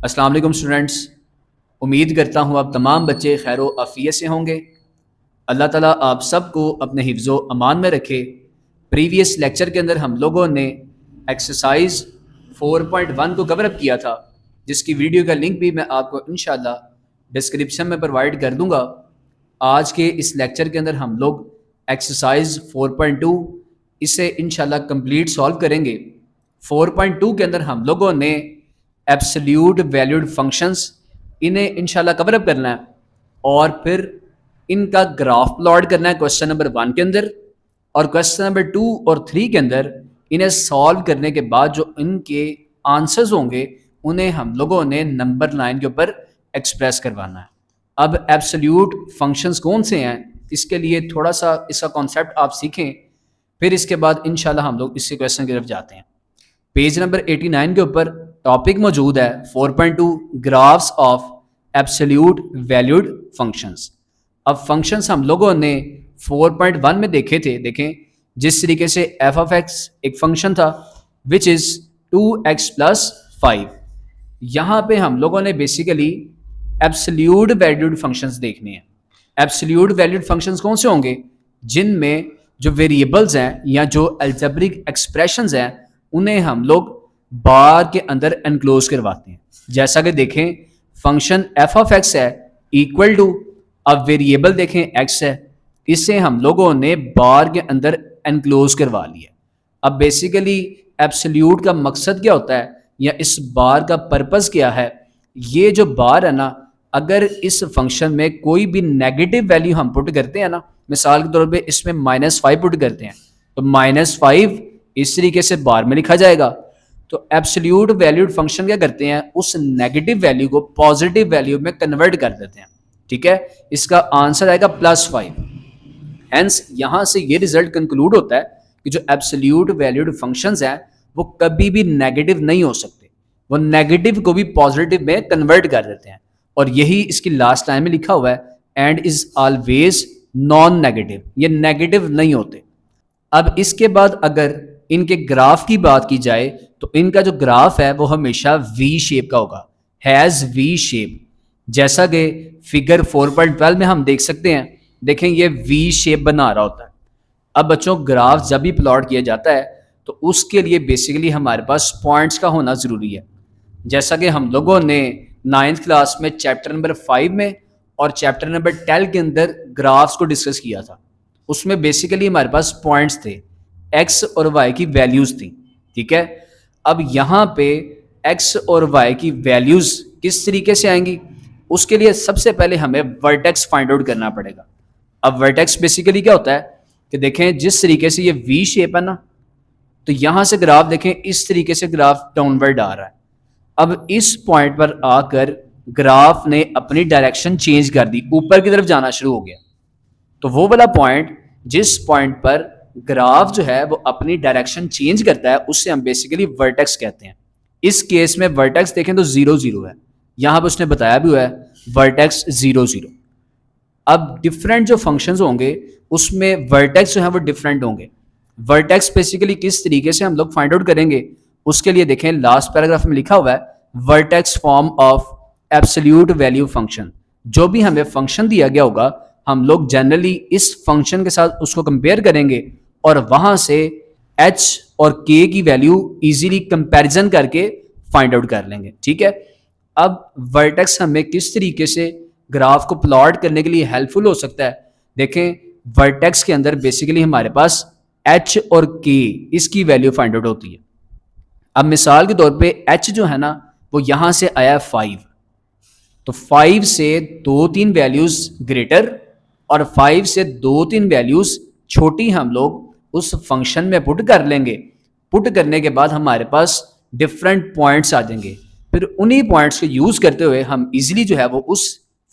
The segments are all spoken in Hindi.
अस्सलाम वालेकुम स्टूडेंट्स। उम्मीद करता हूँ आप तमाम बच्चे खैर व आफ़ियत से होंगे। अल्लाह ताला आप सबको अपने हिफ्ज़ो अमान में रखे। प्रीवियस लेक्चर के अंदर हम लोगों ने एक्सरसाइज 4.1 को कवर अप किया था, जिसकी वीडियो का लिंक भी मैं आपको इंशाल्लाह डिस्क्रिप्शन में प्रोवाइड कर दूंगा। आज के इस लेक्चर के अंदर हम लोग एक्सरसाइज 4.2 इसे इंशाल्लाह कंप्लीट सॉल्व करेंगे। 4.2 के अंदर हम लोगों ने एब्सोल्यूट वैल्यूड फंक्शंस इन्हें इंशाल्लाह कवर अप करना है और फिर इनका ग्राफ प्लॉट करना है क्वेश्चन नंबर 1 के अंदर, और क्वेश्चन नंबर 2 और 3 के अंदर इन्हें सॉल्व करने के बाद जो इनके आंसर्स होंगे उन्हें हम लोगों ने नंबर लाइन के ऊपर एक्सप्रेस करवाना है। अब एब्सोल्यूट फंक्शंस कौन से हैं, इसके लिए थोड़ा सा इसका कॉन्सेप्ट आप सीखें, फिर इसके बाद इंशाल्लाह हम लोग इसी क्वेश्चन की तरफ जाते हैं। पेज नंबर 89 के ऊपर टॉपिक मौजूद है 4.2 graphs of absolute valued functions. अब फंक्शंस हम लोगों ने 4.1 में देखे थे। देखें जिस तरीके से एफ ऑफ एक्स एक फंक्शन था विच इज़ 2x प्लस 5। यहाँ पे हम लोगों ने बेसिकली एब्सोल्यूट वैल्यूड फंक्शंस देखने हैं। एब्सोल्यूट वैल्यूड फंक्शंस कौन से होंगे? जिनमें जो वेरिएबल्स हैं या जो अलजेब्रिक एक्सप्रेशंस हैं उन्हें हम लोग बार के अंदर एनक्लोज करवाते हैं। जैसा कि देखें फंक्शन एफ ऑफ एक्स है इक्वल टू, अब वेरिएबल देखें एक्स है, इसे हम लोगों ने बार के अंदर एनक्लोज करवा लिया। अब बेसिकली एब्सोल्यूट का मकसद क्या होता है या इस बार का पर्पस क्या है? ये जो बार है ना, अगर इस फंक्शन में कोई भी नेगेटिव वैल्यू हम पुट करते हैं ना, मिसाल के तौर पे इसमें -5 पुट करते हैं तो -5 इस तरीके से बार में लिखा जाएगा। तो एब्सोल्यूट वैल्यूड फंक्शन क्या करते हैं, उस नेगेटिव वैल्यू को पॉजिटिव वैल्यू में कन्वर्ट कर देते हैं। ठीक है, इसका आंसर आएगा +5। हेंस यहां से ये रिजल्ट कंक्लूड होता है कि जो एब्सोल्यूट वैल्यूड फंक्शंस हैं वो कभी भी नेगेटिव नहीं हो सकते, वो नेगेटिव को भी पॉजिटिव में कन्वर्ट कर देते हैं। और यही इसकी लास्ट लाइन में लिखा हुआ है, and is always non negative, ये नेगेटिव नहीं होते। अब इसके बाद अगर इनके ग्राफ की बात की जाए तो इनका जो ग्राफ है वो हमेशा वी शेप का होगा, हैज़ वी शेप, जैसा कि फिगर 4.12 में हम देख सकते हैं। देखें ये वी शेप बना रहा होता है। अब बच्चों ग्राफ जब भी प्लॉट किया जाता है तो उसके लिए बेसिकली हमारे पास पॉइंट्स का होना ज़रूरी है। जैसा कि हम लोगों ने 9th क्लास में चैप्टर नंबर 5 में और चैप्टर नंबर 10 के अंदर ग्राफ्स को डिस्कस किया था, उसमें बेसिकली हमारे पास पॉइंट्स थे, एक्स और वाई की वैल्यूज़ थी। ठीक है, अब यहाँ पे एक्स और वाई की वैल्यूज़ किस तरीके से आएंगी, उसके लिए सबसे पहले हमें वर्टेक्स फाइंड आउट करना पड़ेगा। अब वर्टेक्स बेसिकली क्या होता है कि देखें जिस तरीके से ये वी शेप है ना, तो यहाँ से ग्राफ देखें इस तरीके से ग्राफ डाउनवर्ड आ रहा है। अब इस पॉइंट पर आकर ग्राफ ने अपनी डायरेक्शन चेंज कर दी, ऊपर की तरफ जाना शुरू हो गया। तो वो वाला पॉइंट जिस पॉइंट पर ग्राफ जो है वो अपनी डायरेक्शन चेंज करता है उससे हम बेसिकली वर्टेक्स कहते हैं। इस केस में वर्टेक्स देखें तो 0 0 है, यहाँ पर उसने बताया भी हुआ है वर्टेक्स 0 0। अब डिफरेंट जो फंक्शंस होंगे उसमें वर्टेक्स जो है वो डिफरेंट होंगे। वर्टेक्स बेसिकली किस तरीके से हम लोग फाइंड आउट करेंगे, उसके लिए देखें लास्ट पैराग्राफ में लिखा हुआ है vertex form of absolute value function. जो भी हमें फंक्शन दिया गया होगा हम लोग जनरली इस फंक्शन के साथ उसको कंपेयर करेंगे और वहां से h और k की वैल्यू इजीली कंपैरिजन करके फाइंड आउट कर लेंगे। ठीक है, अब वर्टेक्स हमें किस तरीके से ग्राफ को प्लॉट करने के लिए हेल्पफुल हो सकता है। देखें वर्टेक्स के अंदर बेसिकली हमारे पास h और k इसकी वैल्यू फाइंड आउट होती है। अब मिसाल के तौर पे h जो है ना वो यहां से आया 5, तो 5 से 2-3 वैल्यूज ग्रेटर और 5 से 2-3 वैल्यूज छोटी हम लोग उस फंक्शन में पुट कर लेंगे। पुट करने के बाद हमारे पास डिफरेंट पॉइंट्स आ जाएंगे, फिर उन्हीं पॉइंट्स को यूज करते हुए हम इजीली जो है वो उस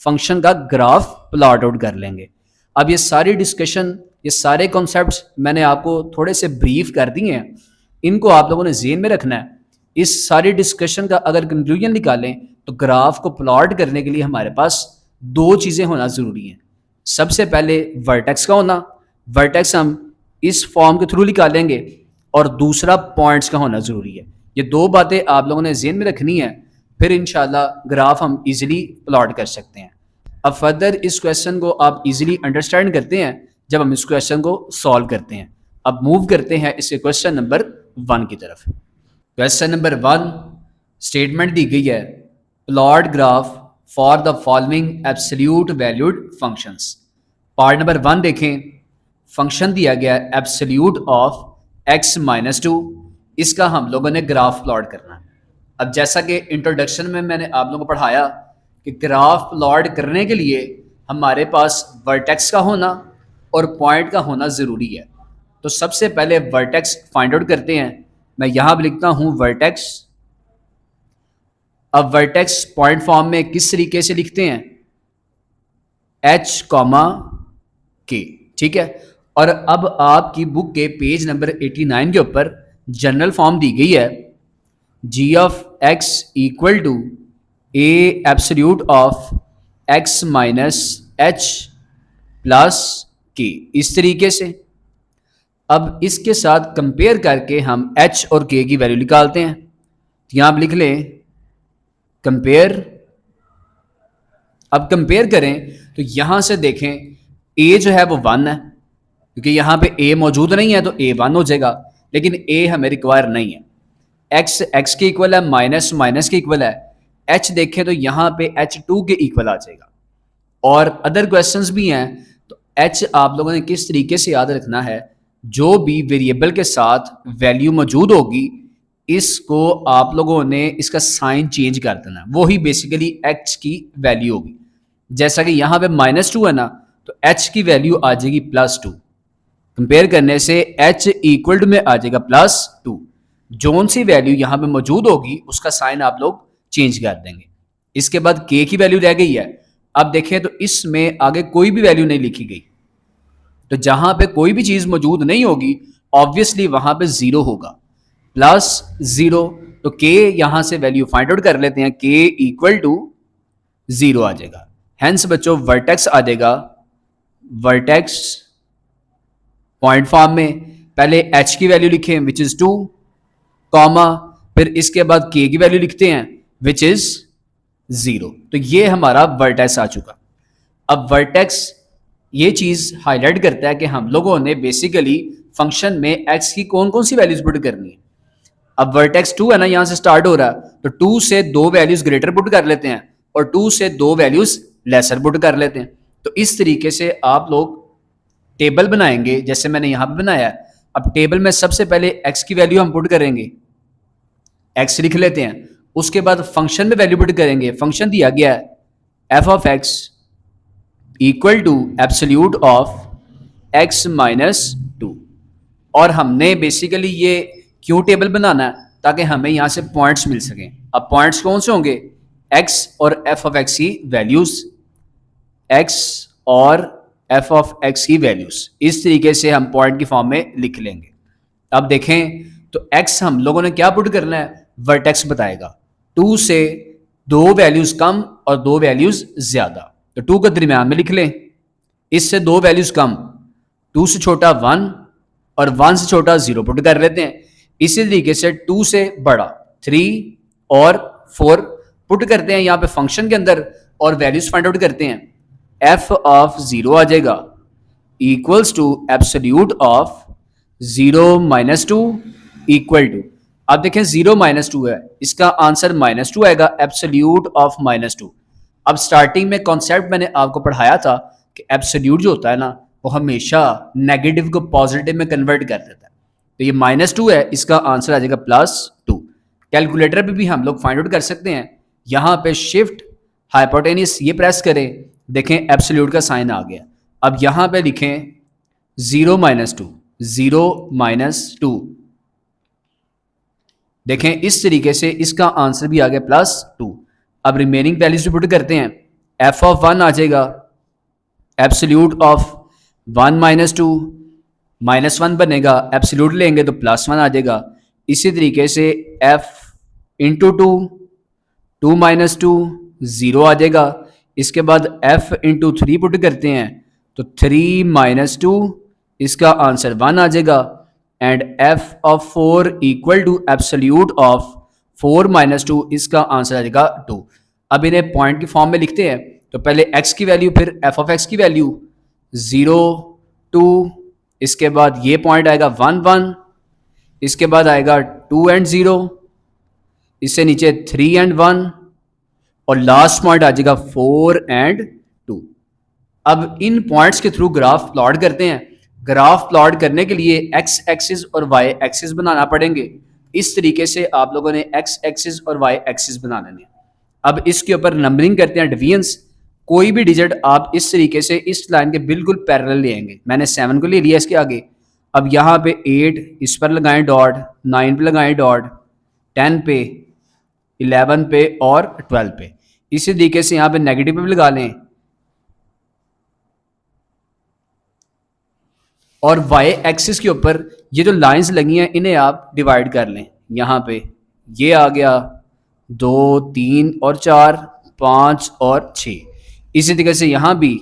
फंक्शन का ग्राफ प्लॉट आउट कर लेंगे। अब ये सारी डिस्कशन, ये सारे कॉन्सेप्ट्स मैंने आपको थोड़े से ब्रीफ कर दिए हैं, इनको आप लोगों ने ज़हन में रखना है। इस सारी डिस्कशन का अगर कंक्लूजन निकालें तो ग्राफ को प्लॉट करने के लिए हमारे पास 2 चीज़ें होना ज़रूरी हैं। सबसे पहले वर्टेक्स का होना, वर्टेक्स हम इस फॉर्म के थ्रू निकालेंगे, और दूसरा पॉइंट्स का होना ज़रूरी है। ये 2 बातें आप लोगों ने ज़हन में रखनी है फिर इंशाल्लाह ग्राफ हम इजीली प्लॉट कर सकते हैं। अब फर्दर इस क्वेश्चन को आप इजीली अंडरस्टैंड करते हैं जब हम इस क्वेश्चन को सॉल्व करते हैं। अब मूव करते हैं इसके क्वेश्चन नंबर 1 की तरफ। क्वेश्चन नंबर 1 स्टेटमेंट दी गई है, plot graph for the following absolute valued functions. Part number 1 देखें, फंक्शन दिया गया है एब्सोल्यूट ऑफ x-2, इसका हम लोगों ने ग्राफ प्लॉट करना है। अब जैसा कि इंट्रोडक्शन में मैंने आप लोगों को पढ़ाया कि ग्राफ प्लॉट करने के लिए हमारे पास वर्टेक्स का होना और पॉइंट का होना ज़रूरी है। तो सबसे पहले वर्टेक्स फाइंड आउट करते हैं। मैं यहाँ पर लिखता हूँ वर्टेक्स। अब वर्टेक्स पॉइंट फॉर्म में किस तरीके से लिखते हैं, h, ठीक है। और अब आपकी बुक के पेज नंबर 89 के ऊपर जनरल फॉर्म दी गई है, g of x equal to a absolute of x minus h plus k, इस तरीके से। अब इसके साथ कंपेयर करके हम h और k की वैल्यू निकालते हैं। तो यहाँ आप लिख लें कंपेयर। अब कंपेयर करें तो यहां से देखें a जो है वो 1 है, क्योंकि यहाँ पे a मौजूद नहीं है तो a 1 हो जाएगा, लेकिन a हमें रिक्वायर नहीं है। x के इक्वल है, माइनस के इक्वल है। h देखें तो यहाँ पे h 2 के इक्वल आ जाएगा। और अदर क्वेश्चंस भी हैं, तो h आप लोगों ने किस तरीके से याद रखना है, जो भी वेरिएबल के साथ वैल्यू मौजूद होगी इसको आप लोगों ने इसका साइन चेंज कर देना, वही बेसिकली h की वैल्यू होगी। जैसा कि यहाँ पे -2 है ना, तो h की वैल्यू आ जाएगी +2। कंपेयर करने से h इक्वल टू में आ जाएगा +2। जोन सी वैल्यू यहाँ पे मौजूद होगी उसका साइन आप लोग चेंज कर देंगे। इसके बाद k की वैल्यू रह गई है। अब देखें तो इसमें आगे कोई भी वैल्यू नहीं लिखी गई, तो जहां पे कोई भी चीज मौजूद नहीं होगी ऑब्वियसली वहां पे 0 होगा, +0। तो k यहां से वैल्यू फाइंड आउट कर लेते हैं, k इक्वल टू 0 आ जाएगा। हेंस बच्चों वर्टेक्स आ जाएगा, वर्टेक्स पॉइंट फॉर्म में पहले h की वैल्यू लिखें विच इज 2, कॉमा, फिर इसके बाद k की वैल्यू लिखते हैं विच इज 0। तो ये हमारा वर्टेक्स आ चुका। अब वर्टेक्स ये चीज हाईलाइट करता है कि हम लोगों ने बेसिकली फंक्शन में x की कौन कौन सी वैल्यूज पुट करनी है। अब वर्टेक्स 2 है ना, यहां से स्टार्ट हो रहा है, तो 2 से 2 वैल्यूज ग्रेटर पुट कर लेते हैं और 2 से 2 वैल्यूज लेसर पुट कर लेते हैं। तो इस तरीके से आप लोग टेबल बनाएंगे जैसे मैंने यहां पे बनाया है। अब टेबल में सबसे पहले x की वैल्यू हम पुट करेंगे, x लिख लेते हैं। उसके बाद फंक्शन में वैल्यू पुट करेंगे। फंक्शन दिया गया है f of x equal to absolute of x -2। और हमने बेसिकली ये क्यों टेबल बनाना है, ताकि हमें यहां से पॉइंट्स मिल सकें। अब पॉइंट्स कौन से होंगे, x और f ऑफ x की वैल्यूज, x और f ऑफ x की वैल्यूज। इस तरीके से हम पॉइंट की फॉर्म में लिख लेंगे। अब देखें तो x हम लोगों ने क्या पुट करना है, वर्टेक्स बताएगा। 2 से 2 वैल्यूज कम और 2 वैल्यूज ज्यादा, तो 2 के दरमियान में लिख लें। इससे 2 वैल्यूज कम, 2 से छोटा 1 और 1 से छोटा 0 पुट कर लेते हैं। इसी तरीके से 2 से बड़ा 3 और 4 पुट करते हैं यहाँ पे फंक्शन के अंदर और वैल्यूज फाइंड आउट करते हैं। f ऑफ 0 आ जाएगा equals to absolute of 0 -2 equal to, अब देखें 0 -2 है, इसका आंसर -2 आएगा, एब्सोल्यूट ऑफ -2। अब स्टार्टिंग में कॉन्सेप्ट मैंने आपको पढ़ाया था कि एब्सोल्यूट जो होता है ना वो हमेशा नेगेटिव को पॉजिटिव में कन्वर्ट कर देता है। तो ये -2 है, इसका आंसर आ जाएगा +2। कैलकुलेटर पे भी हम लोग फाइंड आउट कर सकते हैं। यहाँ पे शिफ्ट हाइपोटेनियस ये प्रेस करें, देखें एब्सोल्यूट का साइन आ गया। अब यहाँ पे लिखें 0 -2, देखें इस तरीके से इसका आंसर भी आ गया +2। अब रिमेनिंग वैल्यूज पुट करते हैं। f ऑफ 1 आ जाएगा एब्सोल्यूट ऑफ 1 -2, -1 बनेगा, एब्सोल्यूट लेंगे तो +1 आ जाएगा। इसी तरीके से f इंटू 2, 2 -2 0 आ जाएगा। इसके बाद f इंटू 3 पुट करते हैं तो 3 -2, इसका आंसर 1 आ जाएगा। And f of 4 equal to absolute of 4 minus 2, इसका आंसर आ जाएगा 2। अब इन्हें पॉइंट की फॉर्म में लिखते हैं, तो पहले x की वैल्यू फिर f ऑफ x की वैल्यू 0 2, इसके बाद ये पॉइंट आएगा 1 1, इसके बाद आएगा 2 एंड 0, इससे नीचे 3 एंड 1, और लास्ट पॉइंट आ जाएगा 4 एंड 2। अब इन पॉइंट्स के थ्रू ग्राफ प्लॉट करते हैं। ग्राफ प्लॉट करने के लिए x एक्सिस और y एक्सिस बनाना पड़ेंगे। इस तरीके से आप लोगों ने x एक्सिस और y एक्सिस बना लेने। अब इसके ऊपर नंबरिंग करते हैं डिवीजन्स। कोई भी डिजिट आप इस तरीके से इस लाइन के बिल्कुल पैरेलल ले आएंगे। मैंने 7 को ले लिया इसके आगे। अब यहाँ पे 8 इस पर लगाएं डॉट, 9 पे लगाएं डॉट, 10 पे, 11 पे और 12 पे। इसी तरीके से यहाँ पे नेगेटिव पे भी लगा लें, और y एक्सिस के ऊपर ये जो लाइंस लगी हैं इन्हें आप डिवाइड कर लें। यहाँ पे ये आ गया 2 3 और 4 5 और 6। इसी तरीके से यहाँ भी,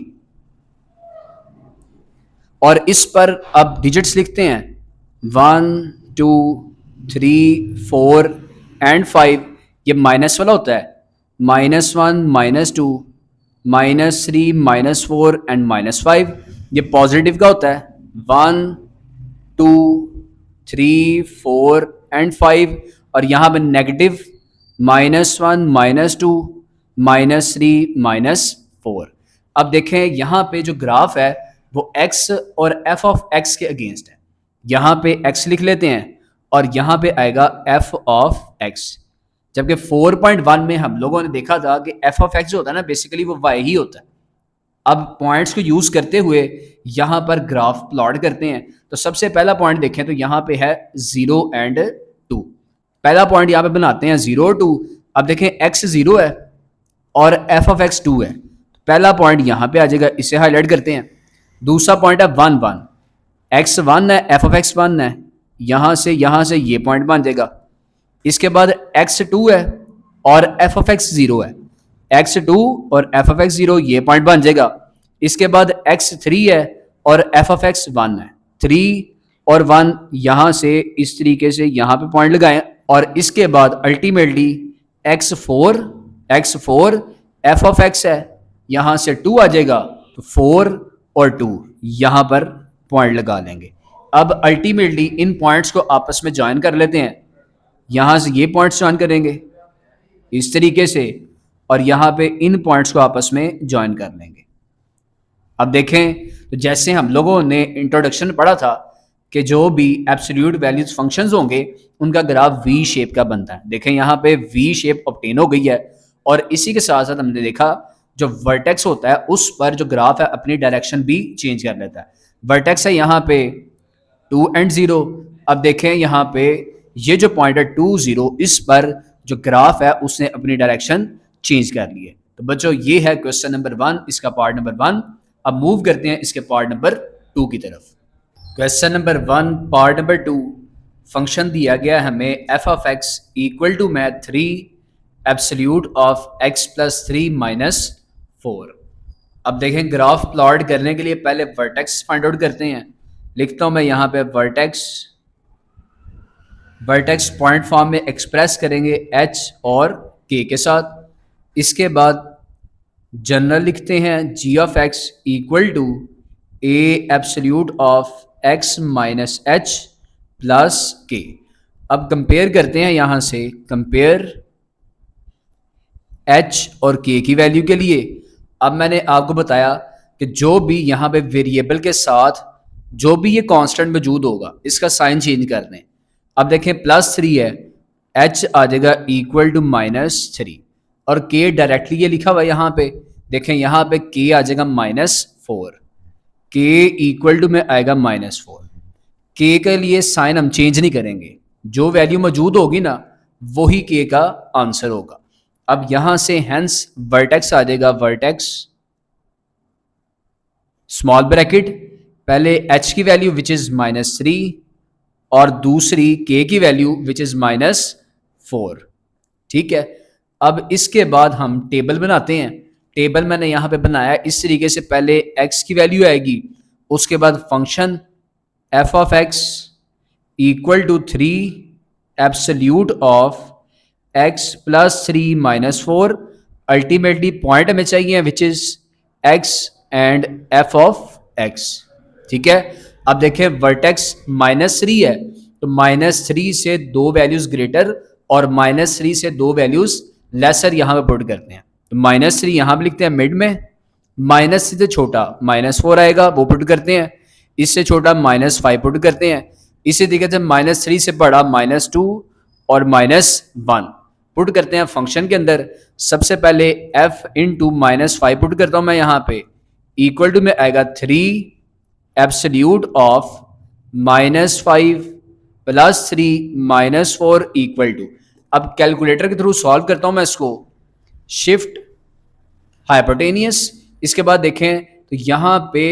और इस पर अब डिजिट्स लिखते हैं 1 2 3 4 एंड 5। ये माइनस वाला होता है, -1 -2 -3 -4 एंड -5। ये पॉजिटिव का होता है 1 2 3 4 एंड 5, और यहाँ पे नेगेटिव -1 -2 -3 -4। अब देखें यहाँ पे जो ग्राफ है वो x और f ऑफ x के अगेंस्ट है। यहाँ पे x लिख लेते हैं और यहाँ पे आएगा f ऑफ x। जबकि 4.1 में हम लोगों ने देखा था कि f ऑफ x जो होता है ना बेसिकली वो y ही होता है। अब पॉइंट्स को यूज करते हुए यहाँ पर ग्राफ प्लॉट करते हैं। तो सबसे पहला पॉइंट देखें तो यहाँ पे है 0 एंड 2। पहला पॉइंट यहाँ पे बनाते हैं 0 और 2। अब देखें x 0 है और f ऑफ x 2 है। पहला पॉइंट यहाँ पे आ जाएगा, इसे हाईलाइट करते हैं। दूसरा पॉइंट है 1 1, x 1 है, f ऑफ x 1 है, यहाँ से ये पॉइंट बन जाएगा। इसके बाद x 2 है और f ऑफ x 0 है, x 2 और f ऑफ x 0, ये पॉइंट बन जाएगा। इसके बाद x 3 है और f ऑफ x 1 है, 3 और 1 यहाँ से इस तरीके से यहाँ पे पॉइंट लगाएं, और इसके बाद ultimately x 4 f of x है, यहाँ से 2 आ जाएगा, तो 4 और 2 यहाँ पर पॉइंट लगा लेंगे। अब अल्टीमेटली इन पॉइंट्स को आपस में ज्वाइन कर लेते हैं। यहाँ से ये पॉइंट्स ज्वाइन करेंगे इस तरीके से, और यहाँ पे इन पॉइंट्स को आपस में ज्वाइन कर लेंगे। अब देखें तो जैसे हम लोगों ने इंट्रोडक्शन पढ़ा था कि जो भी एब्सोल्यूट वैल्यूज फंक्शंस होंगे उनका ग्राफ वी शेप का बनता है। देखें यहाँ पे वी शेप ऑब्टेन हो गई है, और इसी के साथ साथ हमने देखा जो वर्टेक्स होता है उस पर जो ग्राफ है अपनी डायरेक्शन भी चेंज कर लेता है। वर्टेक्स है यहाँ पे 2 एंड 0। अब देखें यहाँ पे ये जो पॉइंट है 2 0, इस पर जो ग्राफ है उसने अपनी डायरेक्शन चेंज कर ली है। तो बच्चों ये है क्वेश्चन नंबर 1, इसका पार्ट नंबर 1। अब मूव करते हैं इसके पार्ट नंबर 2 की तरफ। Question number 1 part number 2, function दिया गया हमें f of x equal to में 3 absolute of x plus 3 minus 4। अब देखें ग्राफ प्लॉट करने के लिए पहले वर्टेक्स फाइंड आउट करते हैं। लिखता हूं मैं यहाँ पे वर्टेक्स पॉइंट फॉर्म में एक्सप्रेस करेंगे h और k के साथ। इसके बाद जनरल लिखते हैं g of x equal to a absolute of x minus h plus k। अब कंपेयर करते हैं, यहाँ से कंपेयर h और k की वैल्यू के लिए। अब मैंने आपको बताया कि जो भी यहाँ पे वेरिएबल के साथ जो भी ये कांस्टेंट मौजूद होगा इसका साइन चेंज कर दें। अब देखें +3 है, h आ जाएगा इक्वल टू -3, और k डायरेक्टली ये लिखा हुआ है यहाँ पे। देखें यहाँ पे k आ जाएगा -4, k इक्वल टू में आएगा -4। k के लिए साइन हम चेंज नहीं करेंगे, जो वैल्यू मौजूद होगी ना वही k का आंसर होगा। अब यहां से हेंस वर्टेक्स आ जाएगा, वर्टेक्स स्मॉल ब्रैकेट, पहले h की वैल्यू विच इज -3 और दूसरी k की वैल्यू विच इज -4। ठीक है, अब इसके बाद हम टेबल बनाते हैं। टेबल मैंने यहाँ पे बनाया इस तरीके से, पहले x की वैल्यू आएगी, उसके बाद function f of x equal to 3 absolute of x plus 3 minus 4, ultimately point हमें चाहिए which is x and f of x. ठीक है, अब देखें वर्टेक्स -3 है, तो -3 से दो वैल्यूज ग्रेटर और -3 से दो वैल्यूज लेसर यहां पे पुट करते हैं। तो -3 यहां पे लिखते हैं मिड में, -3 से छोटा -4 आएगा वो पुट करते हैं, इससे छोटा -5 पुट करते हैं, इसी तरीके से -3 से बड़ा -2 और -1 पुट करते हैं फंक्शन के अंदर। सबसे पहले f इंटू -5 पुट करता हूं मैं यहां पे, इक्वल टू में आएगा 3 absolute of -5 plus 3 -4 equal to. अब कैलकुलेटर के थ्रू सॉल्व करता हूं मैं इसको, शिफ्ट हाइपोटेनियस, इसके बाद देखें तो यहां पे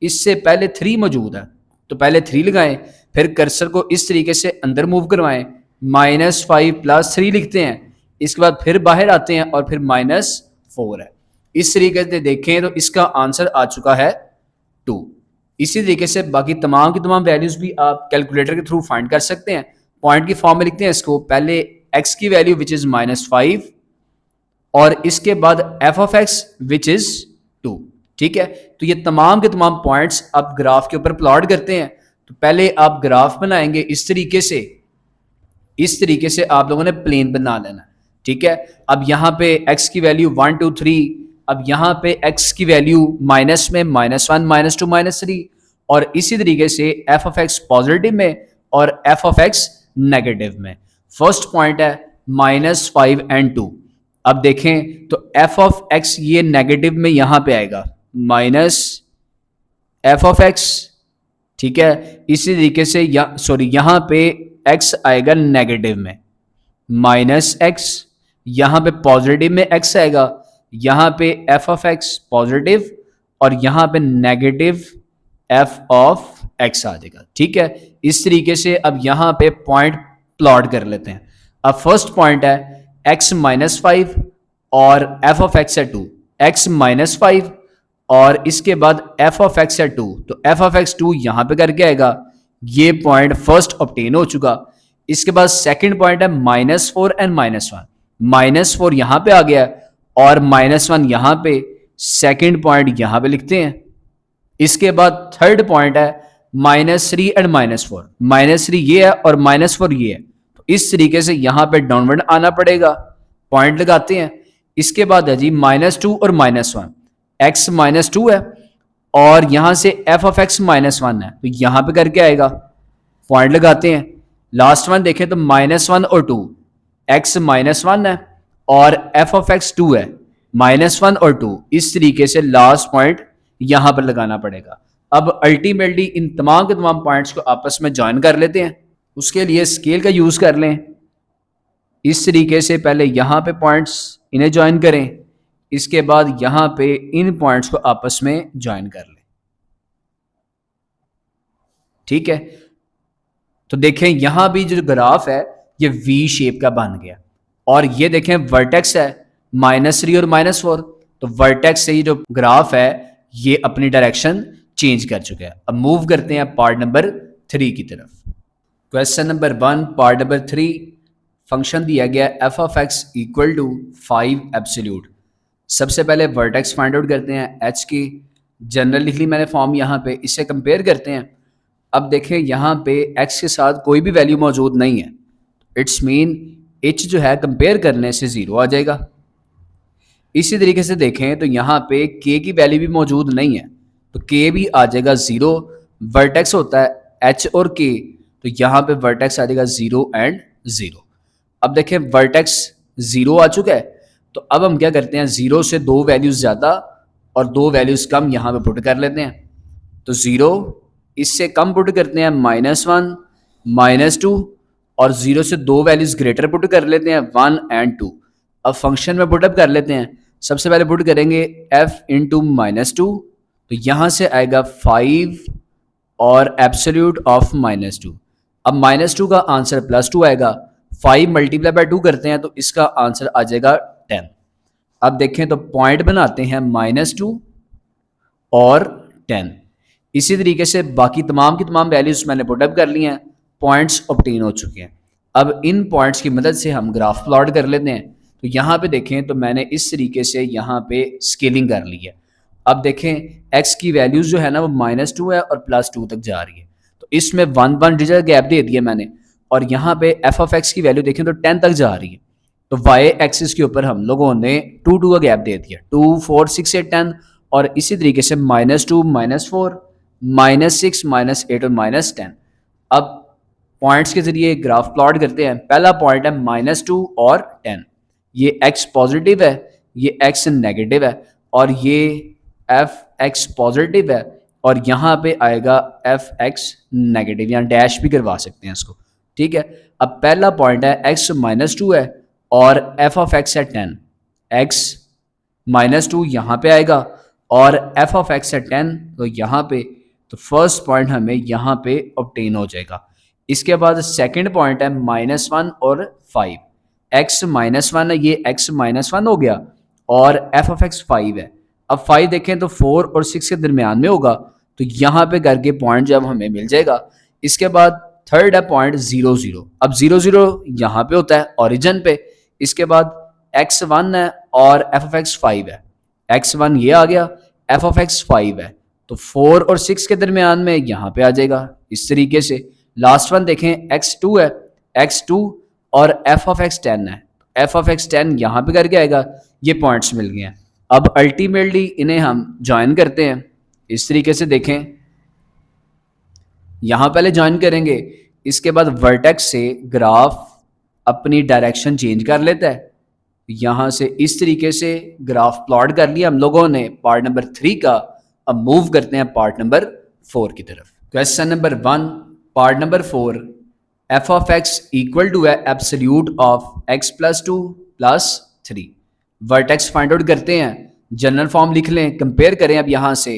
इससे पहले 3 मौजूद है, तो पहले 3 लगाएं, फिर कर्सर को इस तरीके से अंदर मूव करवाएं, -5 प्लस 3 लिखते हैं, इसके बाद फिर बाहर आते हैं और फिर -4 है। इस तरीके से देखें तो इसका आंसर आ चुका है 2। इसी तरीके से बाकी तमाम की तमाम वैल्यूज भी आप कैलकुलेटर के थ्रू फाइंड कर सकते हैं। पॉइंट की फॉर्म में लिखते हैं इसको, पहले x की वैल्यू विच इज -5 और इसके बाद f of x which is 2। ठीक है, तो ये तमाम के तमाम पॉइंट्स आप ग्राफ के ऊपर प्लॉट करते हैं। तो पहले आप ग्राफ बनाएंगे इस तरीके से आप लोगों ने प्लेन बना लेना। ठीक है, अब यहाँ पे x की वैल्यू 1 2 3, अब यहाँ पे x की वैल्यू माइनस में -1 -2 -3, और इसी तरीके से f ऑफ x पॉजिटिव में और f ऑफ x नेगेटिव में। फर्स्ट पॉइंट है -5 and 2। अब देखें तो f ऑफ x ये नेगेटिव में यहां पे आएगा -f ऑफ x। ठीक है, इसी तरीके से यहां पे x आएगा नेगेटिव में -x, यहां पे पॉजिटिव में x आएगा, यहां पे f ऑफ x पॉजिटिव और यहां पे नेगेटिव f ऑफ x आ जाएगा। ठीक है, इस तरीके से अब यहां पे पॉइंट प्लॉट कर लेते हैं। अब फर्स्ट पॉइंट है x -5 और f ऑफ x है 2, x -5 और इसके बाद f ऑफ x है 2, तो f ऑफ x 2 यहां पे करके आएगा। ये पॉइंट फर्स्ट ऑब्टेन हो चुका। इसके बाद सेकंड पॉइंट है -4 एंड -1, -4 यहां पे आ गया और -1 यहां पे, सेकंड पॉइंट यहां पे लिखते हैं। इसके बाद थर्ड पॉइंट है -3 एंड -4, -3 ये है और -4 ये है, तो इस तरीके से यहां पे डाउनवर्ड आना पड़ेगा, पॉइंट लगाते हैं। इसके बाद है जी -2 और -1, x -2 है और यहां से f ऑफ x -1 है, तो यहां पे करके आएगा, पॉइंट लगाते हैं। लास्ट वन देखें तो -1 और 2, x -1 है और f ऑफ x 2 है, -1 और 2, इस तरीके से लास्ट पॉइंट यहां पर लगाना पड़ेगा। अब अल्टीमेटली इन तमाम के तमाम पॉइंट्स को आपस में ज्वाइन कर लेते हैं। उसके लिए स्केल का यूज कर लें, इस तरीके से पहले यहां पे पॉइंट्स इन्हें ज्वाइन करें, इसके बाद यहां पे इन पॉइंट्स को आपस में ज्वाइन कर लें। ठीक है, तो देखें यहां भी जो ग्राफ है ये वी शेप का बन गया और ये देखें वर्टेक्स है -3 और -4, तो वर्टेक्स से ही जो ग्राफ है ये अपनी डायरेक्शन चेंज कर चुका है। अब मूव करते हैं पार्ट नंबर 3 की तरफ। Question number 1 part number 3, function दिया गया f of x equal to 5 absolute. सबसे पहले वर्टेक्स फाइंड आउट करते हैं, h की जनरल लिख ली मैंने फॉर्म यहाँ पे, इससे कंपेयर करते हैं। अब देखें यहाँ पे x के साथ कोई भी वैल्यू मौजूद नहीं है, इट्स मीन h जो है कंपेयर करने से 0 आ जाएगा। इसी तरीके से देखें तो यहाँ पे k की वैल्यू भी मौजूद नहीं है, तो k भी आ जाएगा 0। वर्टेक्स होता है h और k, तो यहाँ पे वर्टेक्स आ जाएगा 0 एंड 0। अब देखें वर्टेक्स 0 आ चुका है, तो अब हम क्या करते हैं, 0 से दो वैल्यूज ज़्यादा और दो वैल्यूज कम यहाँ पे पुट कर लेते हैं। तो 0 इससे कम पुट करते हैं -1 -2 और 0 से दो वैल्यूज ग्रेटर पुट कर लेते हैं 1 एंड 2। अब फंक्शन में पुटअप कर लेते हैं। सबसे पहले पुट करेंगे f इंटू -2, तो यहाँ से आएगा 5 और एब्सोल्यूट ऑफ -2। अब -2 का आंसर +2 आएगा, 5 मल्टीप्लाई बाय 2 करते हैं तो इसका आंसर आ जाएगा 10। अब देखें तो पॉइंट बनाते हैं -2 और 10। इसी तरीके से बाकी तमाम की तमाम वैल्यूज मैंने पुटअप कर ली हैं, पॉइंट्स ऑब्टेन हो चुके हैं। अब इन पॉइंट्स की मदद से हम ग्राफ प्लॉट कर लेते हैं। तो यहाँ पे देखें तो मैंने इस तरीके से यहाँ पे स्केलिंग कर ली है। अब देखें x की वैल्यूज जो है ना वो -2 है और +2 तक जा रही है। तो इसमें 1 डिजिट गैप दे दिया मैंने, और यहाँ पे f ऑफ x की वैल्यू देखें तो 10 तक जा रही है। तो y एक्सिस के ऊपर हम लोगों ने 2 का गैप दे दिया, 2 4 6 8 10, और इसी तरीके से -2 -4 -6 -8 और -10। अब पॉइंट्स के जरिए ग्राफ प्लॉट करते हैं। पहला पॉइंट है -2 और 10, ये x पॉजिटिव है, ये x नेगेटिव है, और ये f(x) पॉजिटिव है, और यहाँ पे आएगा f(x) नेगेटिव, यहाँ डैश भी करवा सकते हैं इसको, ठीक है। अब पहला पॉइंट है x -2 है और f ऑफ x है 10, x -2 यहाँ पे आएगा और f ऑफ x है 10, तो यहाँ पे तो फर्स्ट पॉइंट हमें यहाँ पे ऑब्टेन हो जाएगा। इसके बाद सेकंड पॉइंट है -1 और 5, x -1 है, ये x -1 हो गया, और f ऑफ x 5 है। अब 5 देखें तो 4 और 6 के दरमियान में होगा, तो यहाँ पे करके पॉइंट जब हमें मिल जाएगा। इसके बाद थर्ड है पॉइंट 0 0, अब 0 0 यहाँ पे होता है ओरिजिन पे। इसके बाद x1 है और f ऑफ x 5 है, x1 ये आ गया, f ऑफ x 5 है, तो 4 और 6 के दरमियान में यहाँ पे आ जाएगा इस तरीके से। लास्ट वन देखें x2 है, x2 और f ऑफ x 10 है, f ऑफ x 10 यहाँ पे करके आएगा। ये पॉइंट्स मिल गए हैं। अब अल्टीमेटली इन्हें हम ज्वाइन करते हैं इस तरीके से। देखें यहाँ पहले ज्वाइन करेंगे, इसके बाद वर्टेक्स से ग्राफ अपनी डायरेक्शन चेंज कर लेता है। यहाँ से इस तरीके से ग्राफ प्लॉट कर लिया हम लोगों ने पार्ट नंबर 3 का। अब मूव करते हैं पार्ट नंबर 4 की तरफ। Question number 1 part number 4, f of x equal to है absolute of x + 2 + 3। Vertex find out करते हैं, जनरल फॉर्म लिख लें, कंपेयर करें। अब यहाँ से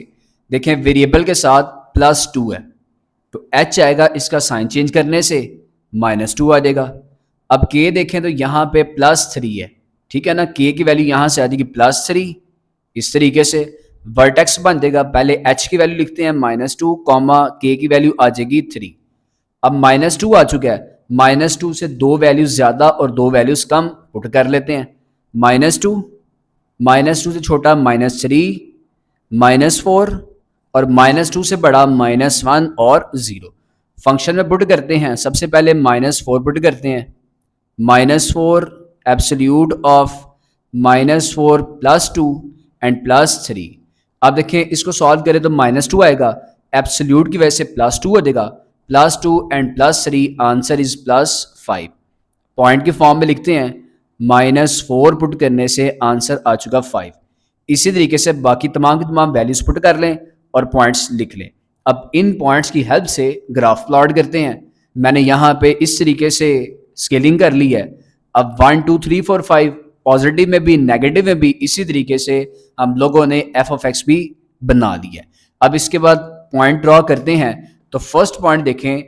देखें वेरिएबल के साथ +2 है, तो h आएगा, इसका साइन चेंज करने से -2 आ जाएगा। अब k देखें तो यहाँ पे +3 है, ठीक है ना, k की वैल्यू यहाँ से आ जाएगी +3। इस तरीके से वर्टेक्स बन जाएगा। पहले h की वैल्यू लिखते हैं -2, k की वैल्यू आ जाएगी 3। अब -2 आ चुका है, -2 से 2 वैल्यूज ज़्यादा और 2 वैल्यूज कम पुट कर लेते हैं। -2 से छोटा -3, -4 और -2 से बड़ा -1 और 0। फंक्शन में पुट करते हैं, सबसे पहले -4 पुट करते हैं। -4 एब्सोल्यूट ऑफ -4 + 2 एंड +3। अब देखें इसको सॉल्व करें तो -2 आएगा, एब्सोल्यूट की वजह से +2 हो जाएगा, +2 एंड +3 आंसर इज +5। पॉइंट के फॉर्म में लिखते हैं, -4 पुट करने से आंसर आ चुका 5। इसी तरीके से बाकी तमाम की तमाम वैल्यूज पुट कर लें और पॉइंट्स लिख लें। अब इन पॉइंट्स की हेल्प से ग्राफ प्लॉट करते हैं। मैंने यहाँ पे इस तरीके से स्केलिंग कर ली है। अब 1 2 3 4 5 पॉजिटिव में भी नेगेटिव में भी इसी तरीके से हम लोगों ने f ऑफ x भी बना लिया है। अब इसके बाद पॉइंट ड्रॉ करते हैं। तो फर्स्ट पॉइंट देखें,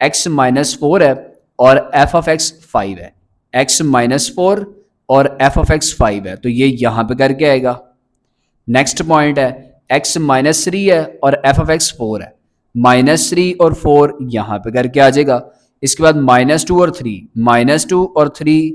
x -4 है और f ऑफ x 5 है, x -4 और f ऑफ x 5 है, तो ये यहाँ पे करके आएगा। नेक्स्ट पॉइंट है x -3 है और f ऑफ x 4 है, -3 और 4 यहाँ पे करके आ जाएगा। इसके बाद -2 और 3, -2 और 3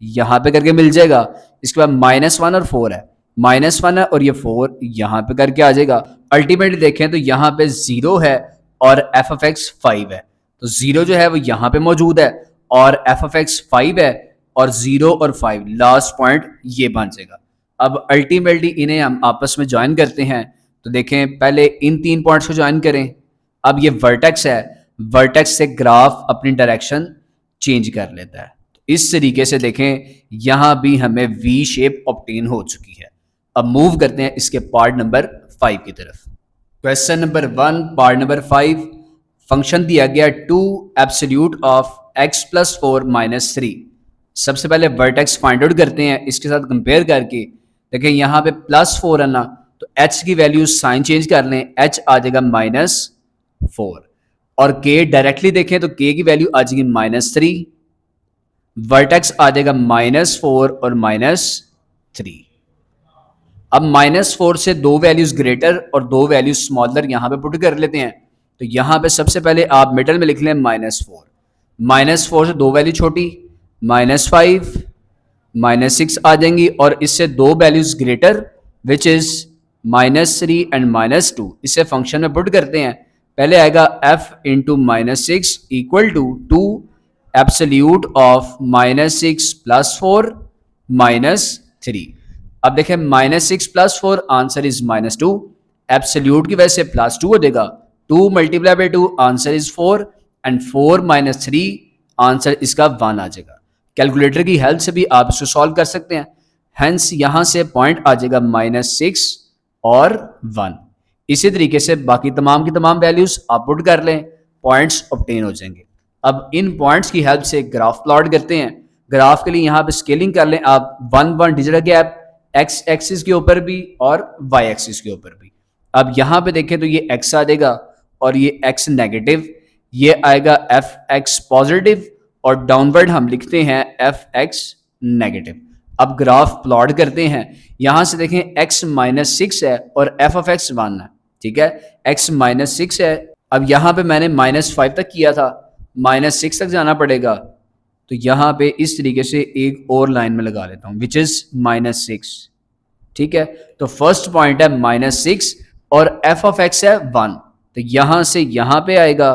यहाँ पे करके मिल जाएगा। इसके बाद -1 और 4 है, -1 है और ये 4 यहाँ पे करके आ जाएगा। अल्टीमेटली देखें तो यहाँ पे 0 है और f ऑफ x 5 है, तो 0 जो है वो यहाँ पे मौजूद है और f ऑफ x 5 है, और 0 और 5 लास्ट पॉइंट ये बन जाएगा। अब अल्टीमेटली इन्हें हम आपस में ज्वाइन करते हैं। तो देखें पहले इन 3 पॉइंट्स को ज्वाइन करें। अब ये वर्टेक्स है, वर्टेक्स से ग्राफ अपनी डायरेक्शन चेंज कर लेता है। तो इस तरीके से देखें यहाँ भी हमें वी शेप ऑब्टेन हो चुकी है। अब मूव करते हैं इसके पार्ट नंबर 5 की तरफ। Question number 1 part number 5, function दिया गया 2 एब्सोल्यूट ऑफ x + 4 - 3। सबसे पहले वर्टेक्स फाइंड आउट करते हैं, इसके साथ कंपेयर करके। देखें यहाँ पे +4 है ना, तो h की वैल्यू साइन चेंज कर लें, h आ जाएगा -4, और k डायरेक्टली देखें तो k की वैल्यू आ जाएगी -3, वर्टेक्स आ जाएगा -4 और -3। अब -4 से 2 वैल्यूज ग्रेटर और 2 वैल्यूज स्मॉलर यहाँ पे पुट कर लेते हैं। तो यहाँ पे सबसे पहले आप मिडल में लिख लें -4, -4 से दो वैल्यू छोटी, -5, -6 आ जाएंगी और इससे दो values greater which is -3 and -2। इसे फंक्शन में पुट करते हैं। पहले आएगा f into -6 equal to 2 absolute of -6 + 4 -3। अब देखें -6 + 4 आंसर इज -2, एब्सोल्यूट की वजह से +2 हो जाएगा, 2 multiply by 2 answer is 4 and 4 - 3 answer इसका 1 आ जाएगा। कैलकुलेटर की हेल्प से भी आप इसको सॉल्व कर सकते हैं। हेंस यहां से पॉइंट आ जाएगा -6 और 1। इसी तरीके से बाकी तमाम की तमाम वैल्यूज आप पुट कर लें, पॉइंट्स ऑब्टेन हो जाएंगे। अब इन पॉइंट्स की हेल्प से ग्राफ प्लॉट करते हैं। ग्राफ के लिए यहाँ पे स्केलिंग कर लें आप 1 डिजिट गैप एक्स एक्सिस के ऊपर भी और वाई एक्सिस के ऊपर भी। अब यहाँ पे देखें तो ये एक्स आ जाएगा और ये एक्स नेगेटिव, ये आएगा एफ एक्स पॉजिटिव और डाउनवर्ड हम लिखते हैं एफ एक्स नेगेटिव। अब ग्राफ प्लॉट करते हैं। यहां से देखें x -6 है और f ऑफ x 1 है, ठीक है। x -6 है, अब यहां पे मैंने -5 तक किया था, -6 तक जाना पड़ेगा, तो यहां पे इस तरीके से एक और लाइन में लगा लेता हूं विच इज -6, ठीक है। तो फर्स्ट पॉइंट है -6 और f ऑफ x है 1, तो यहां से यहां पे आएगा।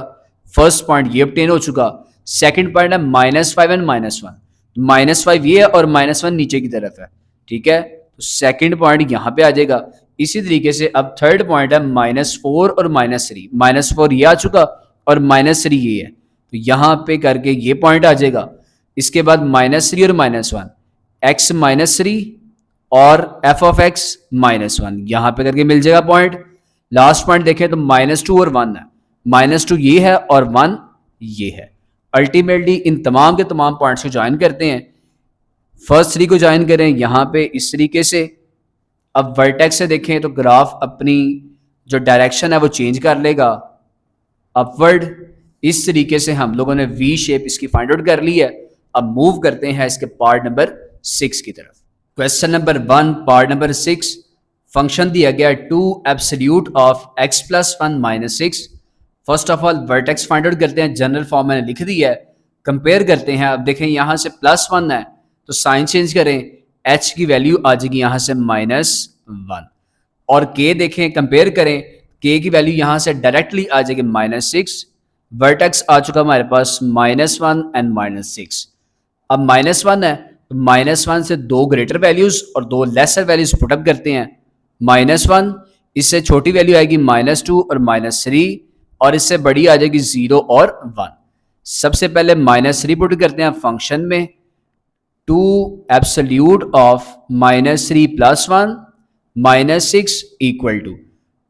फर्स्ट पॉइंट ये ऑब्टेन हो चुका। सेकंड पॉइंट है -5 एंड -1, -5 ये है और -1 नीचे की तरफ है, ठीक है। तो सेकंड पॉइंट यहां पे आ जाएगा। इसी तरीके से अब थर्ड पॉइंट है -4 और -3, -4 ये आ चुका और -3 ये है, तो यहां पे करके ये पॉइंट आ जाएगा। इसके बाद -3 और -1, x -3 और f ऑफ x -1, यहां पे करके मिल जाएगा पॉइंट। लास्ट पॉइंट देखें तो -2 और 1 है, -2 ये है और 1 ये है। अल्टीमेटली इन तमाम के तमाम पॉइंट्स को ज्वाइन करते हैं। फर्स्ट 3 को ज्वाइन करें यहाँ पे इस तरीके से। अब वर्टेक्स से देखें तो ग्राफ अपनी जो डायरेक्शन है वो चेंज कर लेगा अपवर्ड। इस तरीके से हम लोगों ने वी शेप इसकी फाइंड आउट कर ली है। अब मूव करते हैं इसके पार्ट नंबर 6 की तरफ। Question number 1 part number 6, function दिया गया 2 absolute of x + 1 - 6। First of all vertex find out करते हैं, जनरल फॉर्म मैंने लिख दी है। कंपेयर करते हैं। अब देखें यहाँ से +1 है तो साइन चेंज करें, h की वैल्यू आ जाएगी यहाँ से -1 और k देखें कंपेयर करें, k की वैल्यू यहाँ से डायरेक्टली आ जाएगी -6। वर्टेक्स आ चुका हमारे पास -1 एंड -6। अब -1 है तो -1 से दो ग्रेटर वैल्यूज और दो लेसर वैल्यूज पुटअप करते हैं। -1 इससे छोटी वैल्यू आएगी -2 और -3 और इससे बड़ी आ जाएगी 0 और 1। सबसे पहले -3 पुट करते हैं फंक्शन में। 2 absolute of -3 + 1 - 6 equal to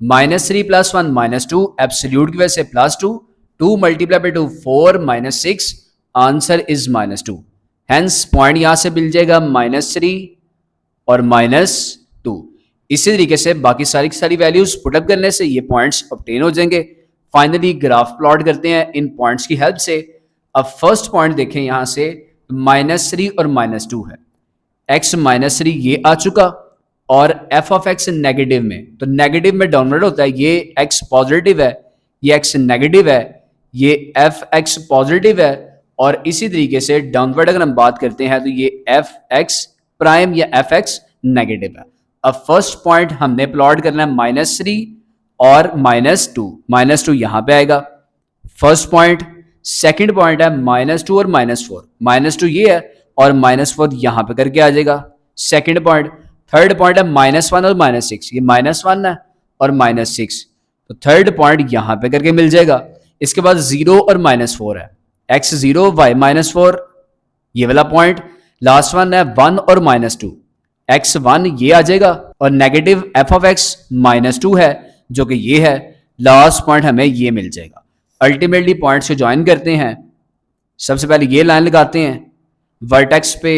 -3 + 1 - 2 absolute की वजह से +2, 2 multiply by 2 4 -6 answer is -2। Hence point यहां से मिल जाएगा -3 और -2। इसी तरीके से बाकी सारी की सारी वैल्यूज पुटअप करने से ये पॉइंट्स ऑब्टेन हो जाएंगे। फाइनली ग्राफ प्लॉट करते हैं इन पॉइंट्स की हेल्प से। अब फर्स्ट पॉइंट देखें यहां से -3 और -2 है, x -3 ये आ चुका और f ऑफ x नेगेटिव में, तो नेगेटिव में डाउनवर्ड होता है, ये x पॉजिटिव है, ये x नेगेटिव है, ये f x पॉजिटिव है और इसी तरीके से डाउनवर्ड अगर हम बात करते हैं तो ये f x प्राइम या f x नेगेटिव है। अब फर्स्ट पॉइंट हमने प्लॉट करना है -3 और -2 यहां पे आएगा फर्स्ट पॉइंट। सेकंड पॉइंट है -2 और -4, -2 ये है और -4 यहां पे करके आ जाएगा सेकंड पॉइंट। थर्ड पॉइंट है -1 और -6, ये -1 है और -6, तो थर्ड पॉइंट यहां पे करके मिल जाएगा। इसके बाद 0 और -4 है, x 0 y -4 ये वाला पॉइंट। लास्ट वन है 1 और -2, x 1 ये आ जाएगा और नेगेटिव f ऑफ x -2 है जो कि ये है। लास्ट पॉइंट हमें ये मिल जाएगा। अल्टीमेटली पॉइंट्स को ज्वाइन करते हैं। सबसे पहले ये लाइन लगाते हैं, वर्टेक्स पे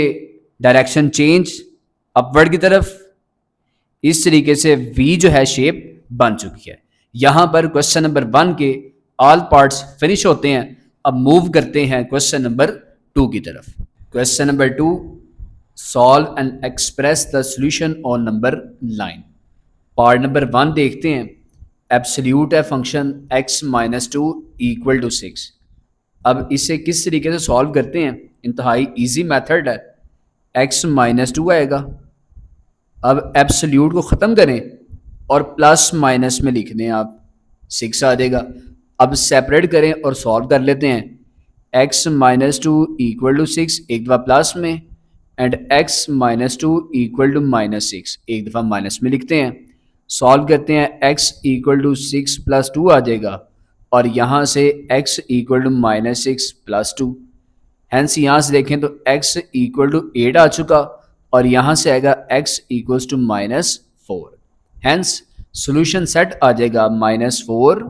डायरेक्शन चेंज अपवर्ड की तरफ। इस तरीके से V जो है शेप बन चुकी है। यहां पर क्वेश्चन नंबर 1 के ऑल पार्ट्स फिनिश होते हैं। अब मूव करते हैं क्वेश्चन नंबर 2 की तरफ। Question number 2, solve and express the solution on number line. Part number 1 देखते हैं। एब्सोल्यूट है फंक्शन x -2 = 6। अब इसे किस तरीके से सॉल्व करते हैं, इंतहाई इजी मेथड है। x माइनस 2 आएगा। अब एब्सोल्यूट को ख़त्म करें और प्लस माइनस में लिख दें आप, 6 आ जाएगा। अब सेपरेट करें और सॉल्व कर लेते हैं। x माइनस 2 इक्वल टू 6 एक दफ़ा प्लस में, and x minus 2 equal to minus 6 एक दफ़ा माइनस में लिखते हैं। सॉल्व करते हैं, x इक्वल टू 6 प्लस 2 आ जाएगा और यहाँ से x equal to minus 6 plus 2। Hence यहाँ से देखें तो x इक्वल टू 8 आ चुका और यहाँ से आएगा x equals to minus 4। Hence solution set आ जाएगा -4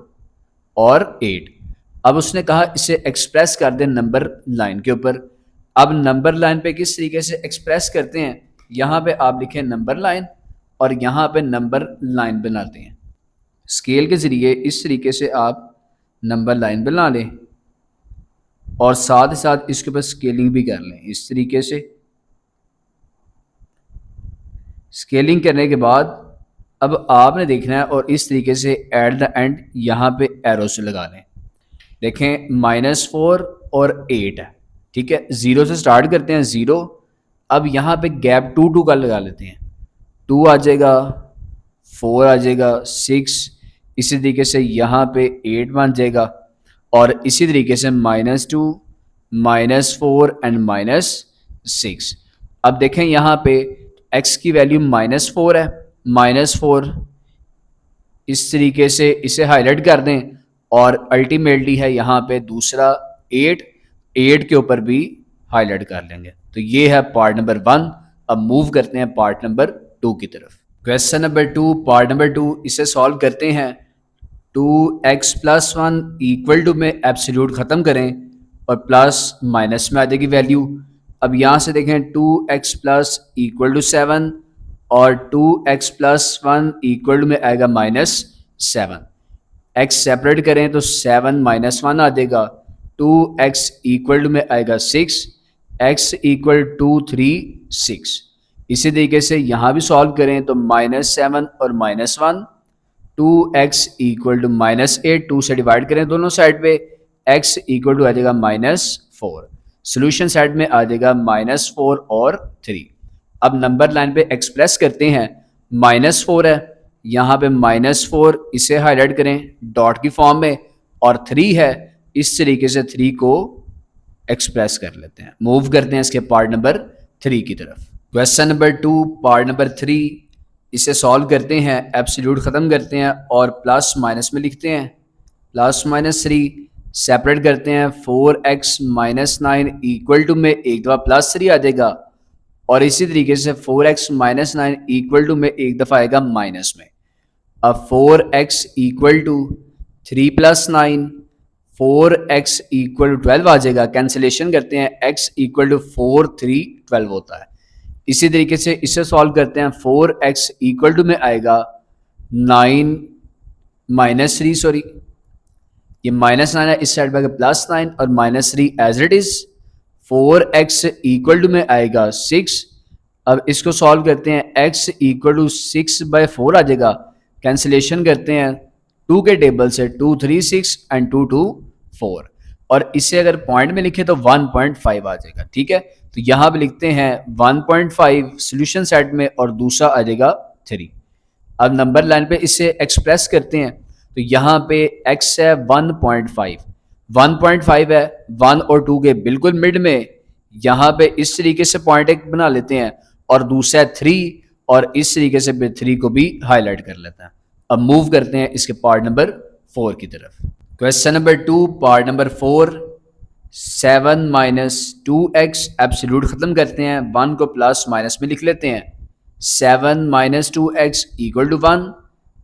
और 8। अब उसने कहा इसे एक्सप्रेस कर दें नंबर लाइन के ऊपर। अब नंबर लाइन पे किस तरीके से एक्सप्रेस करते हैं, यहाँ पे आप लिखें नंबर लाइन और यहाँ पे नंबर लाइन बनाते हैं। स्केल के ज़रिए इस तरीके से आप नंबर लाइन बना लें और साथ ही साथ इसके ऊपर स्केलिंग भी कर लें। इस तरीके से स्केलिंग करने के बाद अब आपने देखना है और इस तरीके से एट द एंड यहाँ पे एरो से लगा लें। देखें -4 और 8 है, ठीक है। 0 से स्टार्ट करते हैं, 0। अब यहाँ पे गैप 2 का लगा लेते हैं। 2 आ जाएगा, 4 आ जाएगा, 6, इसी तरीके से यहाँ पे 8 बन जाएगा और इसी तरीके से -2, -4 एंड -6। अब देखें यहाँ पे x की वैल्यू -4 है, -4 इस तरीके से इसे हाईलाइट कर दें और अल्टीमेटली है यहाँ पे दूसरा 8 के ऊपर भी हाईलाइट कर लेंगे। तो ये है पार्ट नंबर 1। अब मूव करते हैं पार्ट नंबर 2 की तरफ। क्वेश्चन नंबर 2, पार्ट नंबर 2, इसे सॉल्व करते हैं। 2x प्लस 1 इक्वल टू में एब्सोल्यूट ख़त्म करें और प्लस माइनस में आ जाएगी वैल्यू। अब यहाँ से देखें 2x प्लस इक्वल टू 7 और 2x प्लस 1 इक्वल टू में आएगा -7। x सेपरेट करें तो 7 - 1 आ जाएगा। 2x इक्वल टू में आएगा 6, x इक्वल टू 3 6। इसी तरीके से यहाँ भी सॉल्व करें तो -7 और -1, 2x इक्वल टू -8, 2 से डिवाइड करें दोनों साइड पे, x इक्वल टू आ जाएगा -4। सोल्यूशन साइड में आ जाएगा -4 और 3। अब नंबर लाइन पे एक्सप्रेस करते हैं। -4 है, यहाँ पे -4 इसे हाईलाइट करें डॉट की फॉर्म में, और 3 है, इस तरीके से 3 को एक्सप्रेस कर लेते हैं। मूव करते हैं इसके पार्ट नंबर 3 की तरफ। क्वेश्चन नंबर 2, पार्ट नंबर 3, इसे सॉल्व करते हैं, एब्सोल्यूट ख़त्म करते हैं और प्लस माइनस में लिखते हैं। +-3 सेपरेट करते हैं, 4x - 9 इक्वल टू में एक दफ़ा +3 आ जाएगा और इसी तरीके से 4x - 9 इक्वल टू में एक दफ़ा आएगा माइनस में। अब 4x equal to 3 + 9, 4x equal to 12 आ जाएगा। कैंसिलेशन करते हैं, x इक्वल टू 4 3 12 होता है। इसी तरीके से इसे सॉल्व करते हैं, 4x इक्वल टू में आएगा 9 -3, सॉरी ये -9 है, इस साइड पे आएगा +9 और -3 as it is. 4x equal to में आएगा 6। अब इसको सॉल्व करते हैं, x इक्वल टू 6/4 आ जाएगा। कैंसिलेशन करते हैं 2 के टेबल से, 2 3 6 एंड 2 2 4, और इसे अगर पॉइंट में लिखे तो 1.5 आ जाएगा, ठीक है। तो यहाँ पे लिखते हैं 1.5 सोल्यूशन सेट में और दूसरा आ जाएगा 3। अब नंबर लाइन पे इसे एक्सप्रेस करते हैं तो यहाँ पे x है 1.5, 1.5 है 1 और 2 के बिल्कुल मिड में। यहाँ पे इस तरीके से पॉइंट एक बना लेते हैं और दूसरा 3 और इस तरीके से 3 को भी हाईलाइट कर लेते हैं। अब मूव करते हैं इसके पार्ट नंबर 4 की तरफ। Question number 2, part number 4, 7 - 2x absolute ख़त्म करते हैं, 1 को प्लस माइनस में लिख लेते हैं। 7 - 2x equal to 1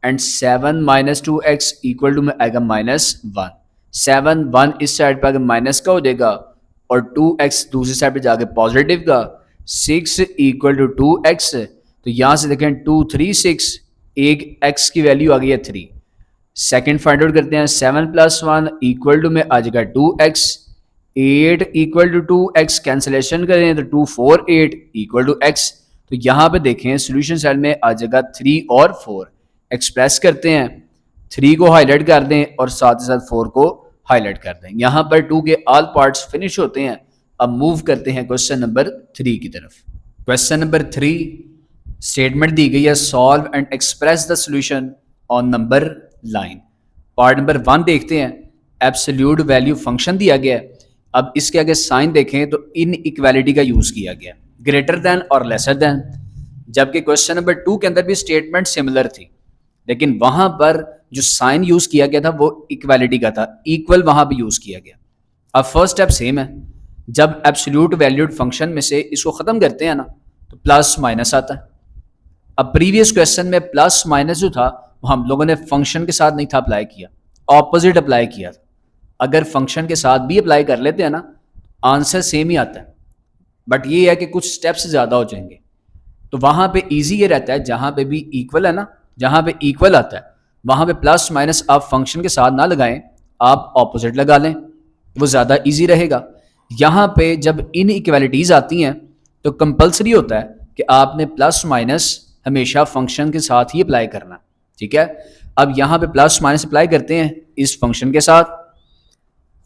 and 7 - 2x equal to में आएगा -1। 7 1 इस साइड पर आगे माइनस का हो जाएगा और 2x दूसरी साइड पे जाके पॉजिटिव का। 6 इक्वल टू 2x, तो यहाँ से देखें 2 3 6, एक x की वैल्यू आ गई है 3। सेकेंड फाइंड आउट करते हैं, 7 + 1 इक्वल टू में आ जाएगा 2x। 8 equal to 2x, cancellation करें तो 2 4 8 इक्वल टू x। तो यहाँ पे देखें सोल्यूशन सेल में आ जाएगा 3 और 4। एक्सप्रेस करते हैं, 3 को हाईलाइट कर दें और साथ ही साथ 4 को हाईलाइट कर दें। यहाँ पर 2 के ऑल पार्ट्स फिनिश होते हैं। अब मूव करते हैं क्वेश्चन नंबर 3 की तरफ। क्वेश्चन नंबर 3 स्टेटमेंट दी गई है, solve and express the solution on number line. Part number 1 देखते हैं। एब्सोल्यूट वैल्यू फंक्शन दिया गया है। अब इसके आगे साइन देखें तो इन इक्वालिटी का यूज किया गया, ग्रेटर देन और लेसर देन। जबकि क्वेश्चन नंबर 2 के अंदर भी स्टेटमेंट सिमिलर थी, लेकिन वहां पर जो साइन यूज किया गया था वो इक्वालिटी का था, इक्वल वहां पे यूज किया गया। अब फर्स्ट स्टेप सेम है। जब एब्सोल्यूट वैल्यूड फंक्शन में से इसको खत्म करते हैं ना तो प्लस माइनस आता है। अब प्रीवियस क्वेश्चन में प्लस माइनस जो था वो हम लोगों ने फंक्शन के साथ नहीं था अप्लाई किया, ऑपोजिट अप्लाई किया था। अगर फंक्शन के साथ भी अप्लाई कर लेते हैं ना आंसर सेम ही आता है, बट ये है कि कुछ स्टेप्स ज़्यादा हो जाएंगे। तो वहाँ पे इजी ये रहता है, जहाँ पे भी इक्वल है ना, जहाँ पे इक्वल आता है वहाँ पे प्लस माइनस आप फंक्शन के साथ ना लगाएं, आप ऑपोजिट लगा लें, वो ज़्यादा इजी रहेगा। यहाँ पे जब इन इक्वालिटीज़ आती हैं तो कंपलसरी होता है कि आपने प्लस माइनस हमेशा फंक्शन के साथ ही अप्लाई करना, ठीक है। अब यहाँ पे प्लस माइनस अप्लाई करते हैं इस फंक्शन के साथ।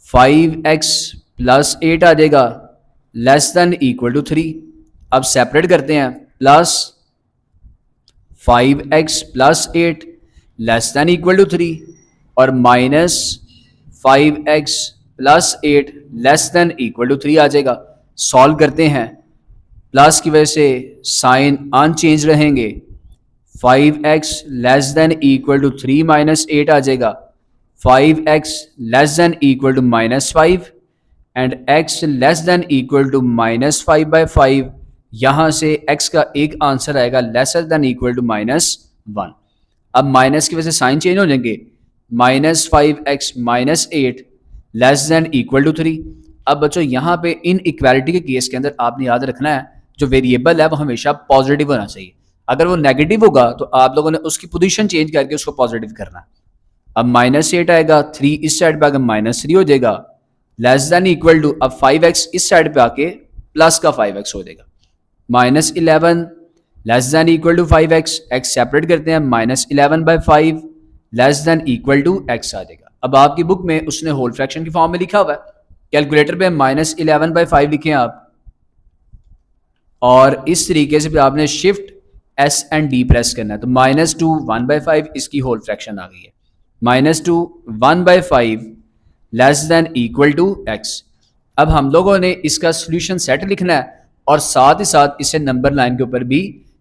5x प्लस 8 आ जाएगा लेस देन इक्वल टू 3। अब सेपरेट करते हैं, plus 5x plus 8 less than equal to 3 और minus 5x plus 8 less than equal to 3 आ जाएगा। सॉल्व करते हैं, प्लस की वजह से साइन अनचेंज रहेंगे। 5x less than equal to 3 minus 8 आ जाएगा। 5x less than equal to minus 5 and x less than equal to minus 5/5। यहाँ से x का एक आंसर आएगा लेसर देन इक्वल टू -1। अब माइनस की वजह से साइन चेंज हो जाएंगे, -5x minus 8 less than equal to 3। अब बच्चों यहाँ पे इन इक्वालिटी के केस के अंदर आपने याद रखना है जो वेरिएबल है वो हमेशा पॉजिटिव होना चाहिए। अगर वो नेगेटिव होगा तो आप लोगों ने उसकी पोजीशन चेंज करके उसको पॉजिटिव करना है। अब -8 आएगा, 3 इस साइड पे आकर -3 हो जाएगा, लेस देन इक्वल टू, अब 5x इस साइड पे आके प्लस का 5x हो जाएगा, -11 less than equal to 5x। x separate करते हैं, -11/5 less than equal to x आ जाएगा। अब आपकी बुक में उसने होल फ्रैक्शन की फॉर्म में लिखा हुआ है, कैलकुलेटर पे -11/5 लिखें आप, और इस तरीके से फिर आपने shift S and D press करना है। तो -2 1/5 इसकी होल फ्रैक्शन आ गई है, -2 1/5 less than equal to x। अब हम लोगों ने इसका सोल्यूशन सेट लिखना है और साथ ही साथ इसे नंबर लाइन के ऊपर भी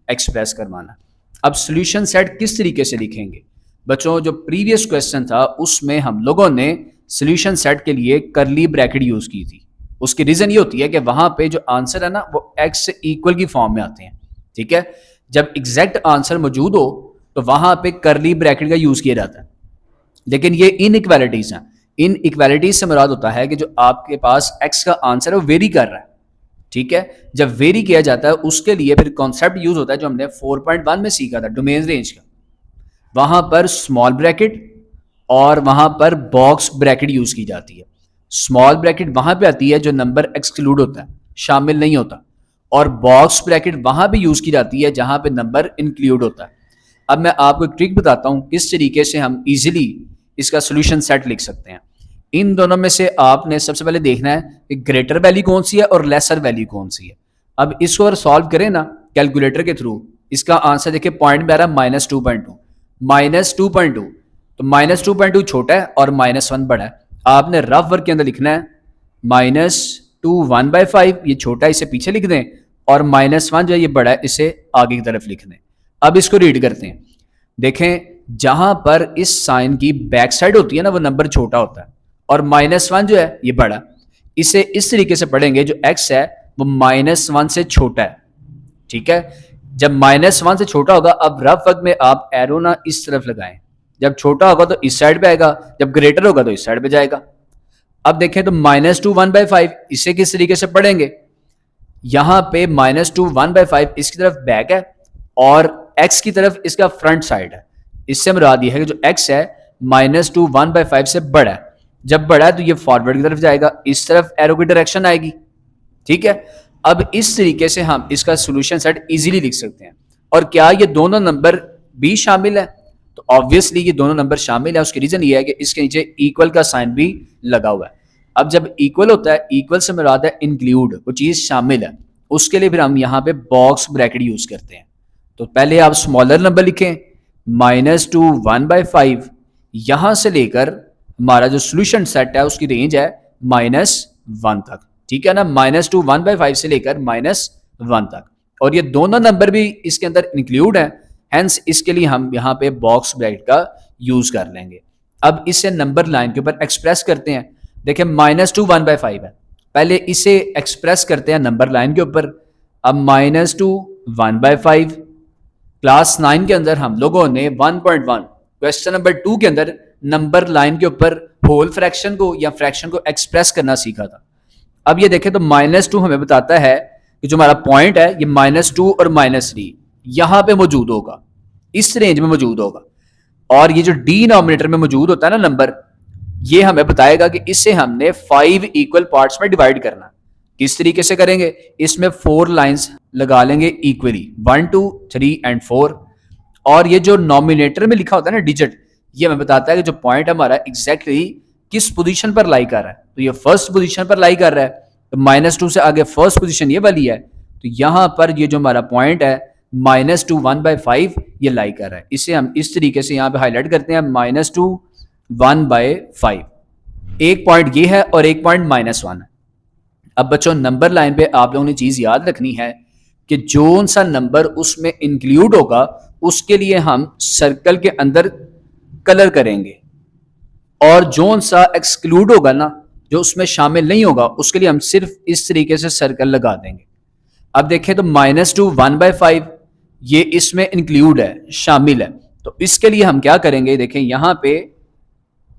एक्सप्रेस करवाना। अब सोल्यूशन सेट किस तरीके से लिखेंगे बच्चों, जो प्रीवियस क्वेश्चन था उसमें हम लोगों ने सोल्यूशन सेट के लिए करली ब्रैकेट यूज की थी। उसकी रीजन ये होती है कि वहां पे जो आंसर है ना वो x से इक्वल की फॉर्म में आते हैं, ठीक है। जब एग्जैक्ट आंसर मौजूद हो तो वहां पे करली ब्रैकेट का यूज किया जाता है, लेकिन ये इनइक्वालिटीज हैं। इन इक्वालिटीज से मुराद होता है कि जो आपके पास x का आंसर है वो वेरी कर रहा है, ठीक है। जब वेरी किया जाता है उसके लिए फिर कॉन्सेप्ट यूज होता है जो हमने 4.1 में सीखा था डोमेन रेंज का। वहां पर स्मॉल ब्रैकेट और वहां पर बॉक्स ब्रैकेट यूज की जाती है। स्मॉल ब्रैकेट वहां पे आती है जो नंबर एक्सक्लूड होता है, शामिल नहीं होता, और बॉक्स ब्रैकेट वहां पे यूज की जाती है जहां पे नंबर इंक्लूड होता है। अब मैं आपको एक ट्रिक बताता हूं किस तरीके से हम इजीली इसका सोल्यूशन सेट लिख सकते हैं। इन दोनों में से आपने सबसे पहले देखना है कि ग्रेटर वैल्यू कौन सी है और लेसर वैल्यू कौन सी है। अब इसको अगर सॉल्व करें ना कैलकुलेटर के थ्रू, इसका आंसर देखिए पॉइंट में आ रहा है -2.2, -2.2, तो -2.2 छोटा है और -1 बड़ा है। आपने रफ वर्क के अंदर लिखना है -2 1/5, ये छोटा है इसे पीछे लिख दें, और -1 जो है ये बड़ा है इसे आगे की तरफ लिख दें। अब इसको रीड करते हैं, देखें जहां पर इस साइन की बैक साइड होती है ना वो नंबर छोटा होता है और -1 जो है ये बड़ा। इसे इस तरीके से पढ़ेंगे जो x है वो -1 से छोटा है, ठीक है। जब -1 से छोटा होगा, अब रफ वर्क में आप एरो ना इस तरफ लगाएं, जब छोटा होगा तो इस साइड पे आएगा, जब ग्रेटर होगा तो इस साइड पे जाएगा। अब देखें तो -2 1/5 इसे किस तरीके से पढ़ेंगे, यहां पे -2 1/5 इसकी तरफ बैक है और x की तरफ इसका फ्रंट साइड है। इससे मुराद ये है कि जो x है -2 1/5 से बड़ा है। जब बड़ा है तो ये फॉरवर्ड की तरफ जाएगा, इस तरफ एरो की डायरेक्शन आएगी, ठीक है। अब इस तरीके से हम इसका सोल्यूशन सेट इजीली लिख सकते हैं। और क्या ये दोनों नंबर भी शामिल है? तो ऑब्वियसली ये दोनों नंबर शामिल है। उसकी रीज़न ये है कि इसके नीचे इक्वल का साइन भी लगा हुआ है। अब जब इक्वल होता है, इक्वल से मुराद है इंक्लूड, वो चीज़ शामिल है, उसके लिए फिर हम यहाँ पे बॉक्स ब्रैकेट यूज़ करते हैं। तो पहले आप स्मॉलर नंबर लिखें -2 1/5, यहाँ से लेकर हमारा जो सोल्यूशन सेट है उसकी रेंज है -1 तक, ठीक है ना। -2 1/5 से लेकर -1 तक, और ये दोनों नंबर भी इसके अंदर इंक्लूड है, हेंस इसके लिए हम यहाँ पे बॉक्स ब्रैकेट का यूज कर लेंगे। अब इसे नंबर लाइन के ऊपर एक्सप्रेस करते हैं। देखिए -2 1/5 है, पहले इसे एक्सप्रेस करते हैं नंबर लाइन के ऊपर। अब -2 1/5, क्लास 9 के अंदर हम लोगों ने 1.1 क्वेश्चन नंबर 2 के अंदर नंबर लाइन के ऊपर होल फ्रैक्शन को या फ्रैक्शन को एक्सप्रेस करना सीखा था। अब ये देखें तो -2 हमें बताता है कि जो हमारा पॉइंट है ये -2 और -3 यहां पे मौजूद होगा, इस रेंज में मौजूद होगा। और ये जो डिनोमिनेटर में मौजूद होता है ना नंबर, ये हमें बताएगा कि इसे हमने 5 इक्वल पार्ट्स में डिवाइड करना। किस तरीके से करेंगे, इसमें 4 लाइंस लगा लेंगे इक्वली, 1 2 3 एंड 4। और ये जो नॉमिनेटर में लिखा होता है ना डिजिट, ये हमें बताता है कि जो पॉइंट हमारा एग्जैक्टली किस पोजीशन पर लाई कर रहा है। तो ये फर्स्ट पोजीशन पर लाई कर रहा है, तो -2 से आगे फर्स्ट पोजीशन ये वाली है, तो यहां पर ये जो हमारा पॉइंट है -2 1/5 ये लाई कर रहा है। इसे हम इस तरीके से यहाँ पे हाईलाइट करते हैं, -2 1/5। एक पॉइंट ये है और एक पॉइंट -1 है। अब बच्चों नंबर लाइन पे आप लोगों ने चीज याद रखनी है कि जो सा नंबर उसमें इंक्लूड होगा उसके लिए हम सर्कल के अंदर कलर करेंगे, और जो सा एक्सक्लूड होगा ना, जो उसमें शामिल नहीं होगा, उसके लिए हम सिर्फ इस तरीके से सर्कल लगा देंगे। अब देखें तो -2 1/5 ये इसमें इंक्लूड है, शामिल है, तो इसके लिए हम क्या करेंगे, देखें यहां पे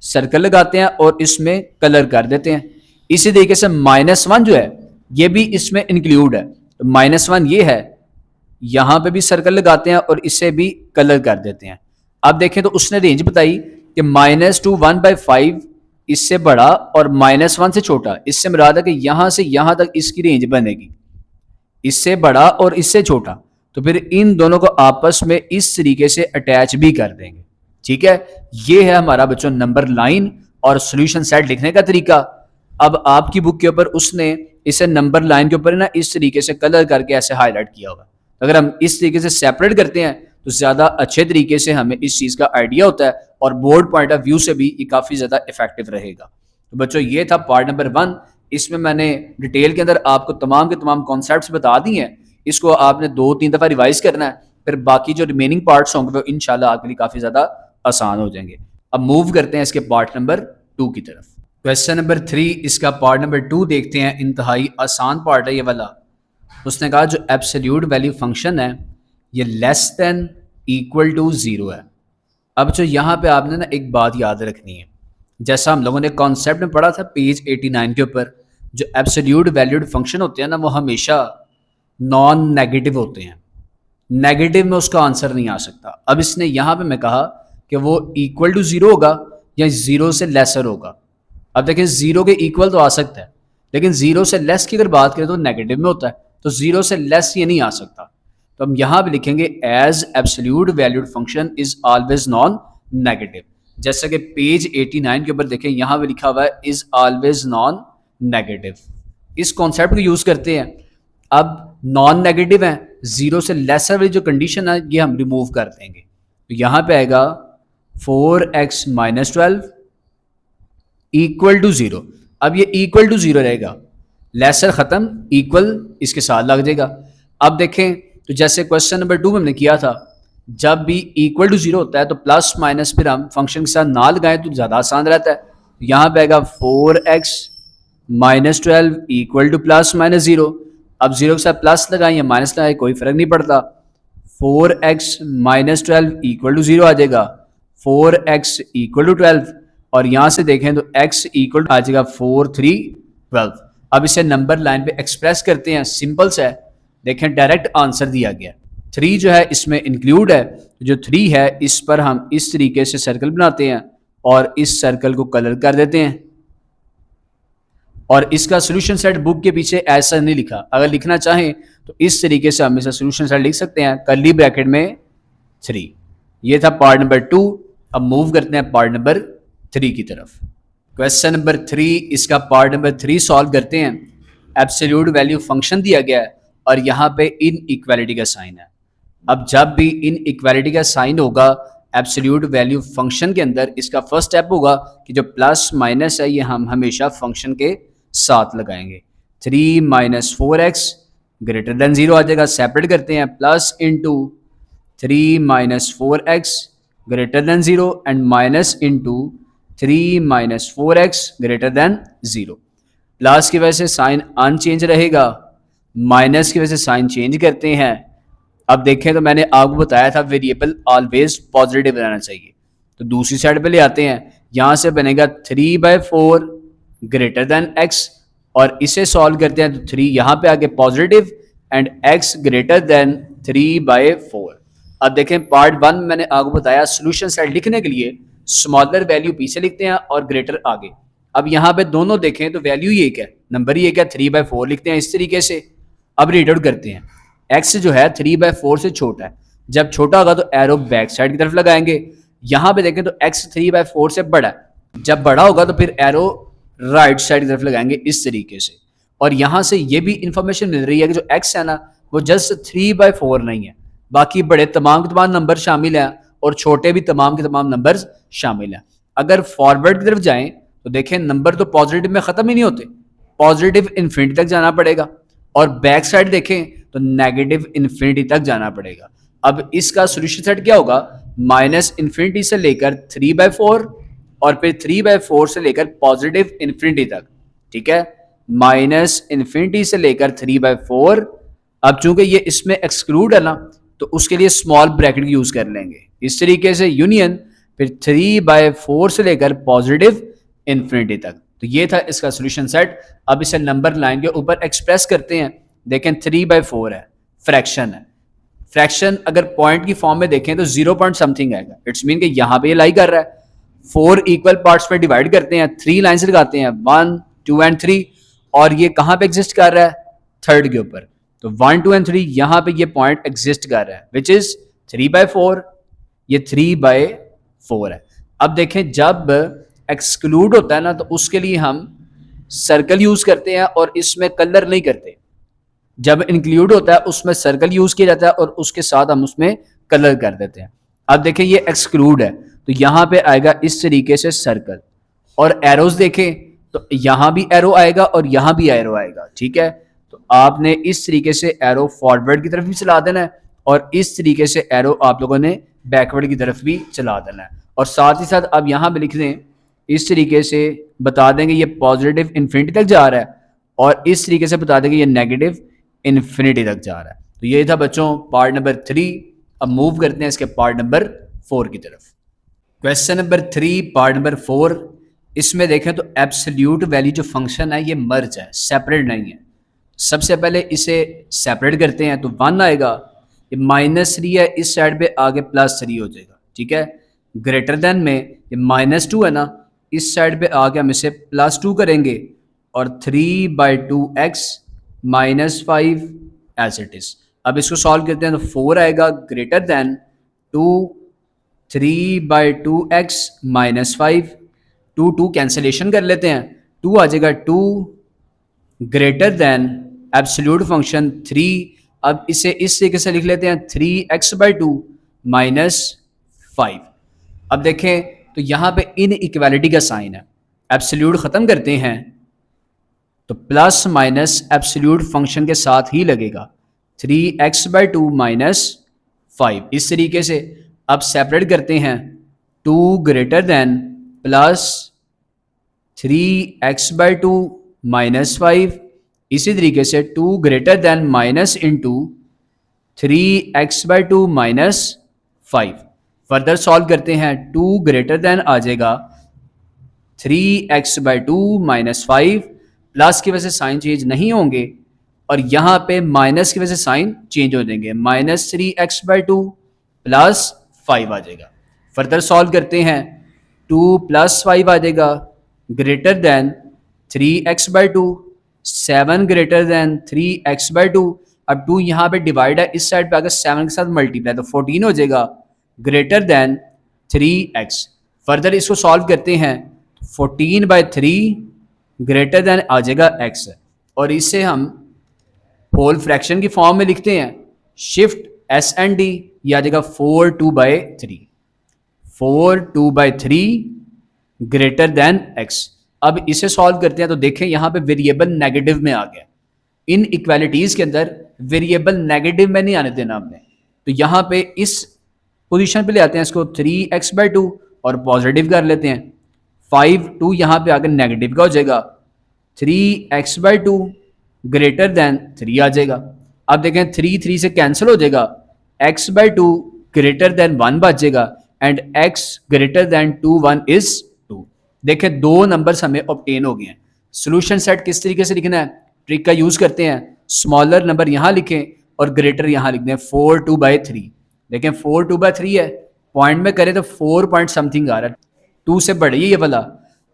सर्कल लगाते हैं और इसमें कलर कर देते हैं। इसी तरीके से -1 जो है ये भी इसमें इंक्लूड है, तो -1 ये है, यहां पे भी सर्कल लगाते हैं और इसे भी कलर कर देते हैं। अब देखें तो उसने रेंज बताई कि -2 1/5 इससे बड़ा और -1 से छोटा, इससे मुराद है कि यहां से यहां तक इसकी रेंज बनेगी, इससे बड़ा और इससे छोटा। तो फिर इन दोनों को आपस में इस तरीके से अटैच भी कर देंगे, ठीक है। ये है हमारा बच्चों नंबर लाइन और सॉल्यूशन सेट लिखने का तरीका। अब आपकी बुक के ऊपर उसने इसे नंबर लाइन के ऊपर ना इस तरीके से कलर करके ऐसे हाईलाइट किया होगा। अगर हम इस तरीके से सेपरेट करते हैं तो ज़्यादा अच्छे तरीके से हमें इस चीज़ का आइडिया होता है, और बोर्ड पॉइंट ऑफ व्यू से भी ये काफ़ी ज़्यादा इफेक्टिव रहेगा। तो बच्चों ये था पार्ट नंबर 1। इसमें मैंने डिटेल के अंदर आपको तमाम के तमाम कॉन्सेप्ट्स बता दी हैं। इसको आपने 2-3 दफ़ा रिवाइज करना है, फिर बाकी जो रिमेनिंग पार्ट्स होंगे वो इंशाल्लाह आपके लिए काफ़ी ज़्यादा आसान हो जाएंगे। अब मूव करते हैं इसके पार्ट नंबर 2 की तरफ। क्वेश्चन नंबर 3 इसका पार्ट नंबर 2 देखते हैं। इंतहाई आसान पार्ट है ये वाला। उसने कहा जो एब्सोल्यूट वैल्यू फंक्शन है ये लेस देन इक्वल टू 0 है। अब जो यहाँ पे आपने ना एक बात याद रखनी है, जैसा हम लोगों ने कॉन्सेप्ट में पढ़ा था पेज 89 के ऊपर, जो एब्सोल्यूट वैल्यूड फंक्शन होते हैं ना वो हमेशा नॉन नेगेटिव होते हैं। नेगेटिव में उसका आंसर नहीं आ सकता। अब इसने यहाँ पे मैं कहा कि वो इक्वल टू 0 होगा या 0 से लेसर होगा। अब देखें 0 के इक्वल तो आ सकता है, लेकिन 0 से लेस की अगर बात करें तो नेगेटिव में होता है, तो 0 से लेस ये नहीं आ सकता। तो हम यहाँ पे लिखेंगे as absolute valued function is always non negative. जैसे कि पेज 89 के ऊपर देखें, यहाँ पे लिखा हुआ है इज ऑलवेज नॉन नेगेटिव। इस कॉन्सेप्ट को यूज करते हैं। अब नॉन नेगेटिव है, 0 से लेसर वाली जो कंडीशन है ये हम रिमूव कर देंगे। तो यहाँ पे आएगा 4x - 12 इक्वल टू 0। अब ये इक्वल टू 0 रहेगा, लेसर खत्म, इक्वल इसके साथ लग जाएगा। अब देखें तो जैसे क्वेश्चन नंबर 2 में हमने किया था, जब भी इक्वल टू 0 होता है तो प्लस माइनस फिर हम फंक्शन के साथ ना लगाएं तो ज़्यादा आसान रहता है। तो यहाँ पे आएगा 4x - 12 equal two plus minus 0। अब 0 के साथ प्लस लगाएं या माइनस लगाएं कोई फर्क नहीं पड़ता। 4x - 12 इक्वल टू 0 आ जाएगा, 4x इक्वल टू 12, और यहाँ से देखें तो x इक्वल आ जाएगा 4 3 12। अब इसे नंबर लाइन पे एक्सप्रेस करते हैं, सिंपल सा है। देखें डायरेक्ट आंसर दिया गया, 3 जो है इसमें इंक्लूड है। जो 3 है इस पर हम इस तरीके से सर्कल बनाते हैं और इस सर्कल को कलर कर देते हैं। और इसका सोल्यूशन सेट बुक के पीछे ऐसा नहीं लिखा, अगर लिखना चाहें तो इस तरीके से हम इसका सोल्यूशन सेट लिख सकते हैं, कर्ली ब्रैकेट में 3। ये था पार्ट नंबर 2। अब मूव करते हैं पार्ट नंबर 3 की तरफ। क्वेश्चन नंबर 3, इसका पार्ट नंबर 3 सॉल्व करते हैं। एब्सोल्यूट वैल्यू फंक्शन दिया गया है और यहाँ पे इन इक्वालिटी का साइन है। अब जब भी इन इक्वालिटी का साइन होगा एब्सोल्यूट वैल्यू फंक्शन के अंदर, इसका फर्स्ट स्टेप होगा कि जो प्लस माइनस है ये हम हमेशा फंक्शन के साथ लगाएंगे। 3 माइनस 4x ग्रेटर देन 0 आ जाएगा। सेपरेट करते हैं, plus into 3 minus 4x greater than 0 and minus into 3 minus 4x greater than 0। Plus की वजह से साइन अनचेंज रहेगा, माइनस की वजह से साइन चेंज करते हैं। अब देखें तो मैंने आपको बताया था वेरिएबल ऑलवेज पॉजिटिव बनाना चाहिए, तो दूसरी साइड पे ले आते हैं। यहां से बनेगा 3/4 ग्रेटर देन x और इसे सॉल्व करते हैं तो 3 यहां पे आगे positive and x greater then 3/4। अब देखें पार्ट 1 में मैंने आपको बताया सोल्यूशन साइड लिखने के लिए स्मॉलर वैल्यू पीछे लिखते हैं और ग्रेटर आगे। अब यहाँ पे दोनों देखें तो वैल्यू ही एक है, नंबर ही एक है, 3/4 लिखते हैं इस तरीके से। अब रीड आउट करते हैं, x जो है 3/4 से छोटा है, जब छोटा होगा तो एरो बैक साइड की तरफ लगाएंगे। यहाँ पे देखें तो x 3/4 से बड़ा है, जब बड़ा होगा तो फिर एरो राइट साइड की तरफ लगाएंगे इस तरीके से। और यहाँ से ये भी इंफॉर्मेशन मिल रही है कि जो x है ना वो जस्ट 3/4 नहीं है, बाकी बड़े तमाम के तमाम नंबर शामिल हैं और छोटे भी तमाम के तमाम नंबर शामिल हैं। अगर फॉरवर्ड की तरफ जाएं तो देखें नंबर तो पॉजिटिव में ख़त्म ही नहीं होते, पॉजिटिव इन्फिनिटी तक जाना पड़ेगा, और बैक साइड देखें तो नेगेटिव इन्फिनिटी तक जाना पड़ेगा। अब इसका सोल्यूशन सेट क्या होगा, माइनस इन्फिनिटी से लेकर 3/4 और फिर 3/4 से लेकर पॉजिटिव इन्फिनिटी तक। ठीक है, माइनस इन्फिनिटी से लेकर 3/4। अब चूंकि ये इसमें एक्सक्लूड है ना तो उसके लिए स्मॉल ब्रैकेट यूज कर लेंगे इस तरीके से, यूनियन फिर 3/4 से लेकर पॉजिटिव इन्फिनिटी तक। तो ये था इसका सोल्यूशन सेट। अब इसे नंबर लाइन के ऊपर एक्सप्रेस करते हैं। देखें 3/4 है, फ्रैक्शन है। फ्रैक्शन अगर पॉइंट की फॉर्म में देखें तो 0 पॉइंट समथिंग आएगा, इट्स मीन कि यहाँ पे ये लाई कर रहा है। 4 इक्वल पार्ट्स में डिवाइड करते हैं, 3 लाइन से लगाते हैं 1 2 एंड 3, और ये कहाँ पे एग्जिस्ट कर रहा है, थर्ड के ऊपर। तो 1 2 एंड 3 यहाँ पे ये पॉइंट एग्जिस्ट कर रहा है विच इज 3/4, ये 3/4 है। अब देखें जब एक्सक्लूड होता है ना तो उसके लिए हम सर्कल यूज करते हैं और इसमें कलर नहीं करते। जब इंक्लूड होता है उसमें सर्कल यूज किया जाता है और उसके साथ हम उसमें कलर कर देते हैं। अब देखें ये एक्सक्लूड है तो यहां पे आएगा इस तरीके से सर्कल, और एरोज देखें तो यहां भी एरो आएगा और यहां भी एरो आएगा। ठीक है, तो आपने इस तरीके से एरो फॉरवर्ड की तरफ भी चला देना है और इस तरीके से एरो आप लोगों ने बैकवर्ड की तरफ भी चला देना है। और साथ ही साथ अब यहां पे लिख दें इस तरीके से, बता देंगे ये पॉजिटिव इन्फिनिटी तक जा रहा है और इस तरीके से बता देंगे ये नेगेटिव इन्फिनिटी तक जा रहा है। तो ये था बच्चों पार्ट नंबर 3। अब मूव करते हैं इसके पार्ट नंबर 4 की तरफ। क्वेश्चन नंबर 3 पार्ट नंबर 4, इसमें देखें तो एब्सोल्यूट वैल्यू जो फंक्शन है ये मर्ज है, सेपरेट नहीं है। सबसे पहले इसे सेपरेट करते हैं तो 1 आएगा, ये -3 है, इस साइड पे आगे +3 हो जाएगा। ठीक है, ग्रेटर देन में ये -2 है ना, इस साइड पे आगे हम इसे +2 करेंगे और 3/2x -5 एज इट इज। अब इसको सॉल्व करते हैं तो 4 आएगा ग्रेटर देन 2 3/2x -5, 2 कैंसिलेशन कर लेते हैं, 2 आ जाएगा 2 ग्रेटर देन एब्सोल्यूट फंक्शन 3। अब इसे इस तरीके से लिख लेते हैं 3x/2 -5। अब देखें तो यहां पे इन इक्वालिटी का साइन है, एब्सोल्यूट खत्म करते हैं तो प्लस माइनस एब्सोल्यूट फंक्शन के साथ ही लगेगा, 3x/2 -5 इस तरीके से। अब सेपरेट करते हैं, 2 ग्रेटर देन प्लस 3x/2 -5, इसी तरीके से 2 greater than minus into 3x/2 -5। Further solve करते हैं, 2 ग्रेटर देन आ जाएगा 3x/2 -5, प्लस की वजह से साइन चेंज नहीं होंगे और यहाँ पे माइनस की वजह से साइन चेंज हो जाएंगे, -3x/2 +5 आ जाएगा। फर्दर सॉल्व करते हैं, 2 + 5 आ जाएगा greater than 3x/2, 7 greater than 3x/2। अब 2 यहाँ पे डिवाइड है, इस साइड पे अगर 7 के साथ मल्टीप्लाई तो 14 हो जाएगा ग्रेटर दैन 3x। फर्दर इसको सॉल्व करते हैं, 14/3 ग्रेटर दैन आ जाएगा x, और इसे हम होल फ्रैक्शन की फॉर्म में लिखते हैं, शिफ्ट एस एंड डी, यह आ जाएगा 4/2/3, 4/2/3 ग्रेटर दैन x। अब इसे सॉल्व करते हैं तो देखें यहाँ पे वेरिएबल नेगेटिव में आ गया। इन इक्वालिटीज के अंदर वेरिएबल नेगेटिव में नहीं आने देना हमने, तो यहाँ पे इस पोजीशन पे ले आते हैं इसको 3x/2 और पॉजिटिव कर लेते हैं। 5 यहाँ पे आकर नेगेटिव का हो जाएगा, 3x/2 ग्रेटर दैन 3 आ जाएगा। अब देखें 3 से कैंसिल हो जाएगा, x/2 ग्रेटर दैन 1 बचेगा and x greater than 2 1 is 2। देखें दो नंबर्स हमें ऑब्टेन हो गए हैं। सोल्यूशन सेट किस तरीके से लिखना है, ट्रिक का यूज करते हैं, स्मॉलर नंबर यहाँ लिखें और ग्रेटर यहाँ लिख दें 4/2/3। देखें 4/2/3 है, पॉइंट में करें तो 4 पॉइंट समथिंग आ रहा है, 2 से बढ़ी है ये वाला।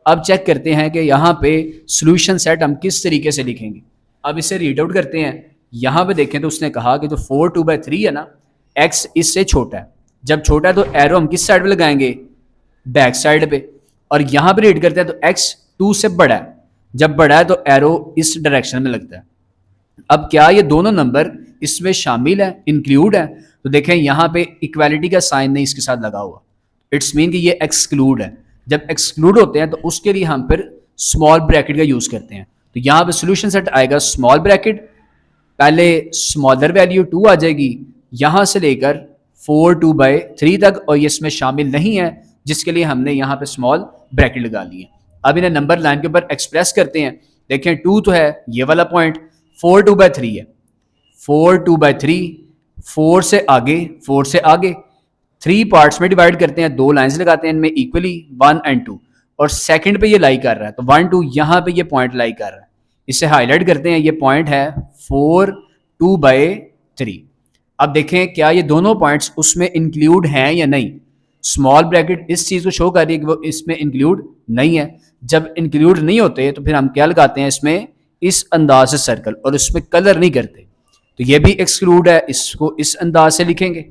अब चेक करते हैं कि यहाँ पे सोल्यूशन सेट हम किस तरीके से लिखेंगे। अब इसे रीड आउट करते हैं। यहाँ पे देखें तो उसने कहा कि जो 4/2/3 है ना, x इससे छोटा है। जब छोटा है तो एरो हम किस साइड पे लगाएंगे, बैक साइड पे। और यहाँ पे रीड करते हैं तो x 2 से बड़ा है, जब बड़ा है तो एरो इस डायरेक्शन में लगता है। अब क्या ये दोनों नंबर इसमें शामिल है, इंक्लूड है? तो देखें यहाँ पे इक्वालिटी का साइन नहीं इसके साथ लगा हुआ, इट्स मीन कि ये एक्सक्लूड है। जब एक्सक्लूड होते हैं तो उसके लिए हम फिर स्मॉल ब्रैकेट का यूज करते हैं। तो यहाँ पे सोल्यूशन सेट आएगा स्मॉल ब्रैकेट, पहले स्मॉलर वैल्यू 2 आ जाएगी यहाँ से लेकर 4/2/3 तक, और ये इसमें शामिल नहीं है जिसके लिए हमने यहाँ पे स्मॉल ब्रैकेट लगा ली है। अब इन्हें नंबर लाइन के ऊपर एक्सप्रेस करते हैं। देखें 2 तो है ये वाला पॉइंट, 4/2/3 है, 4/2/3, 4 से आगे 4 से आगे 3 पार्ट्स में डिवाइड करते हैं, 2 लाइंस लगाते हैं इनमें इक्वली 1 और 2, और सेकंड पे ये लाई कर रहा है तो 1 2 यहाँ पे ये पॉइंट लाई कर रहा है, इसे हाईलाइट करते हैं, ये पॉइंट है 4/2/3। अब देखें क्या ये दोनों पॉइंट्स उसमें इंक्लूड हैं या नहीं। स्मॉल ब्रैकेट इस चीज़ को शो कर रही है कि वो इसमें इंक्लूड नहीं है। जब इंक्लूड नहीं होते तो फिर हम क्या लगाते हैं इसमें, इस अंदाज से सर्कल, और इसमें कलर नहीं करते। तो ये भी एक्सक्लूड है, इसको इस अंदाज से लिखेंगे।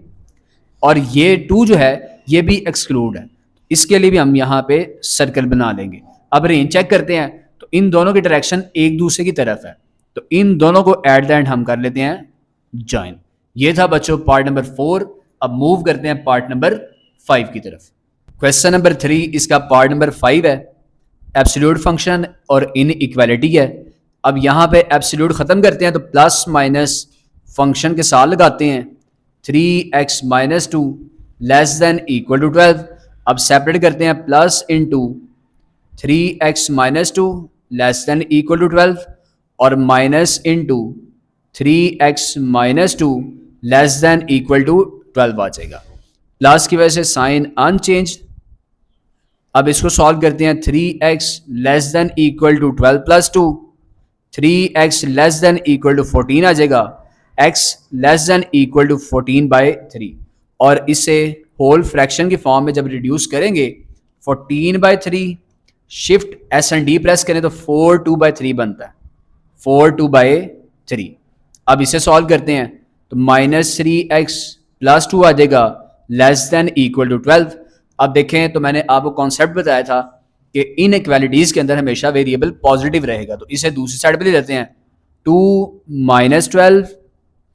और ये 2 जो है ये भी एक्सक्लूड है, इसके लिए भी हम यहाँ पे सर्कल बना लेंगे। अब रेंज चेक करते हैं तो इन दोनों की डायरेक्शन एक दूसरे की तरफ है, तो इन दोनों को एट द एंड हम कर लेते हैं ज्वाइन। ये था बच्चों पार्ट नंबर 4। अब मूव करते हैं पार्ट नंबर 5 की तरफ। क्वेश्चन नंबर 3 इसका पार्ट नंबर 5 है, एब्सोल्यूट फंक्शन और इन इक्वालिटी है। अब यहाँ पे एब्सोल्यूट खत्म करते हैं तो प्लस माइनस फंक्शन के साथ लगाते हैं, 3x - 2 less than equal to 12। अब सेपरेट करते हैं, plus into 3x - 2 less than equal to 12 और minus into 3x - 2 less than equal to 12 आ जाएगा। प्लस की वजह से साइन अनचेंज। अब इसको सॉल्व करते हैं, 3x less than equal to 12 + 2, 3x less than equal to 14 आ जाएगा, x less than equal to 14/3। और इसे होल फ्रैक्शन की फॉर्म में जब रिड्यूस करेंगे 14/3, shift S and D press करें तो 4/2/3 बनता है, 4/2/3। अब इसे सॉल्व करते हैं तो -3x + 2 आ जाएगा लेस देन इक्वल टू 12। अब देखें तो मैंने आपको कॉन्सेप्ट बताया था कि इन इक्वालिटीज़ के अंदर हमेशा वेरिएबल पॉजिटिव रहेगा, तो इसे दूसरी साइड पे ले लेते हैं। 2 - 12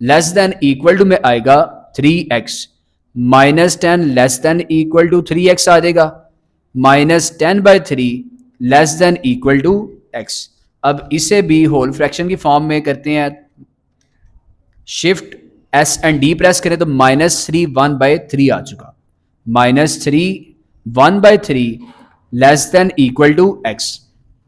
लेस देन इक्वल टू में आएगा 3x, -10 less than equal to 3x आ जाएगा, -10/3 less than equal to x। अब इसे भी होल फ्रैक्शन की फॉर्म में करते हैं, shift S and D press करें तो -3 1/3 आ चुका, -3 1/3 less than equal to x।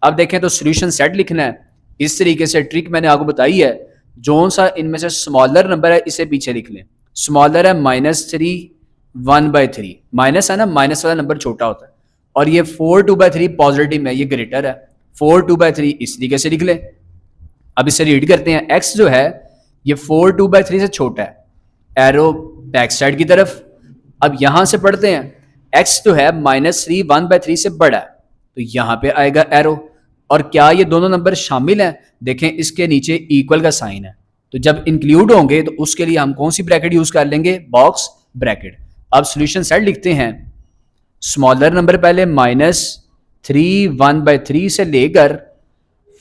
अब देखें तो सोल्यूशन सेट लिखना है इस तरीके से, ट्रिक मैंने आपको बताई है। जो सा इनमें से स्मॉलर नंबर है इसे पीछे लिख लें। स्मॉलर है -3 1/3, माइनस है ना, माइनस वाला नंबर छोटा होता है, और ये 4/2/3 पॉजिटिव में, ये ग्रेटर है, 4/2/3 इस तरीके से लिख लें। अब इसे रीड करते हैं, x जो है ये 4/2/3 से छोटा है, एरो बैक साइड की तरफ। अब यहां से पढ़ते हैं, x जो है -3 1/3 से बड़ा है, तो यहां पे आएगा एरो। और क्या ये दोनों नंबर शामिल हैं? देखें इसके नीचे इक्वल का साइन है, तो जब इंक्लूड होंगे तो उसके लिए हम कौन सी ब्रैकेट यूज कर लेंगे, बॉक्स ब्रैकेट। अब सोल्यूशन सेट लिखते हैं। स्मॉलर नंबर पहले -3 1/3 से लेकर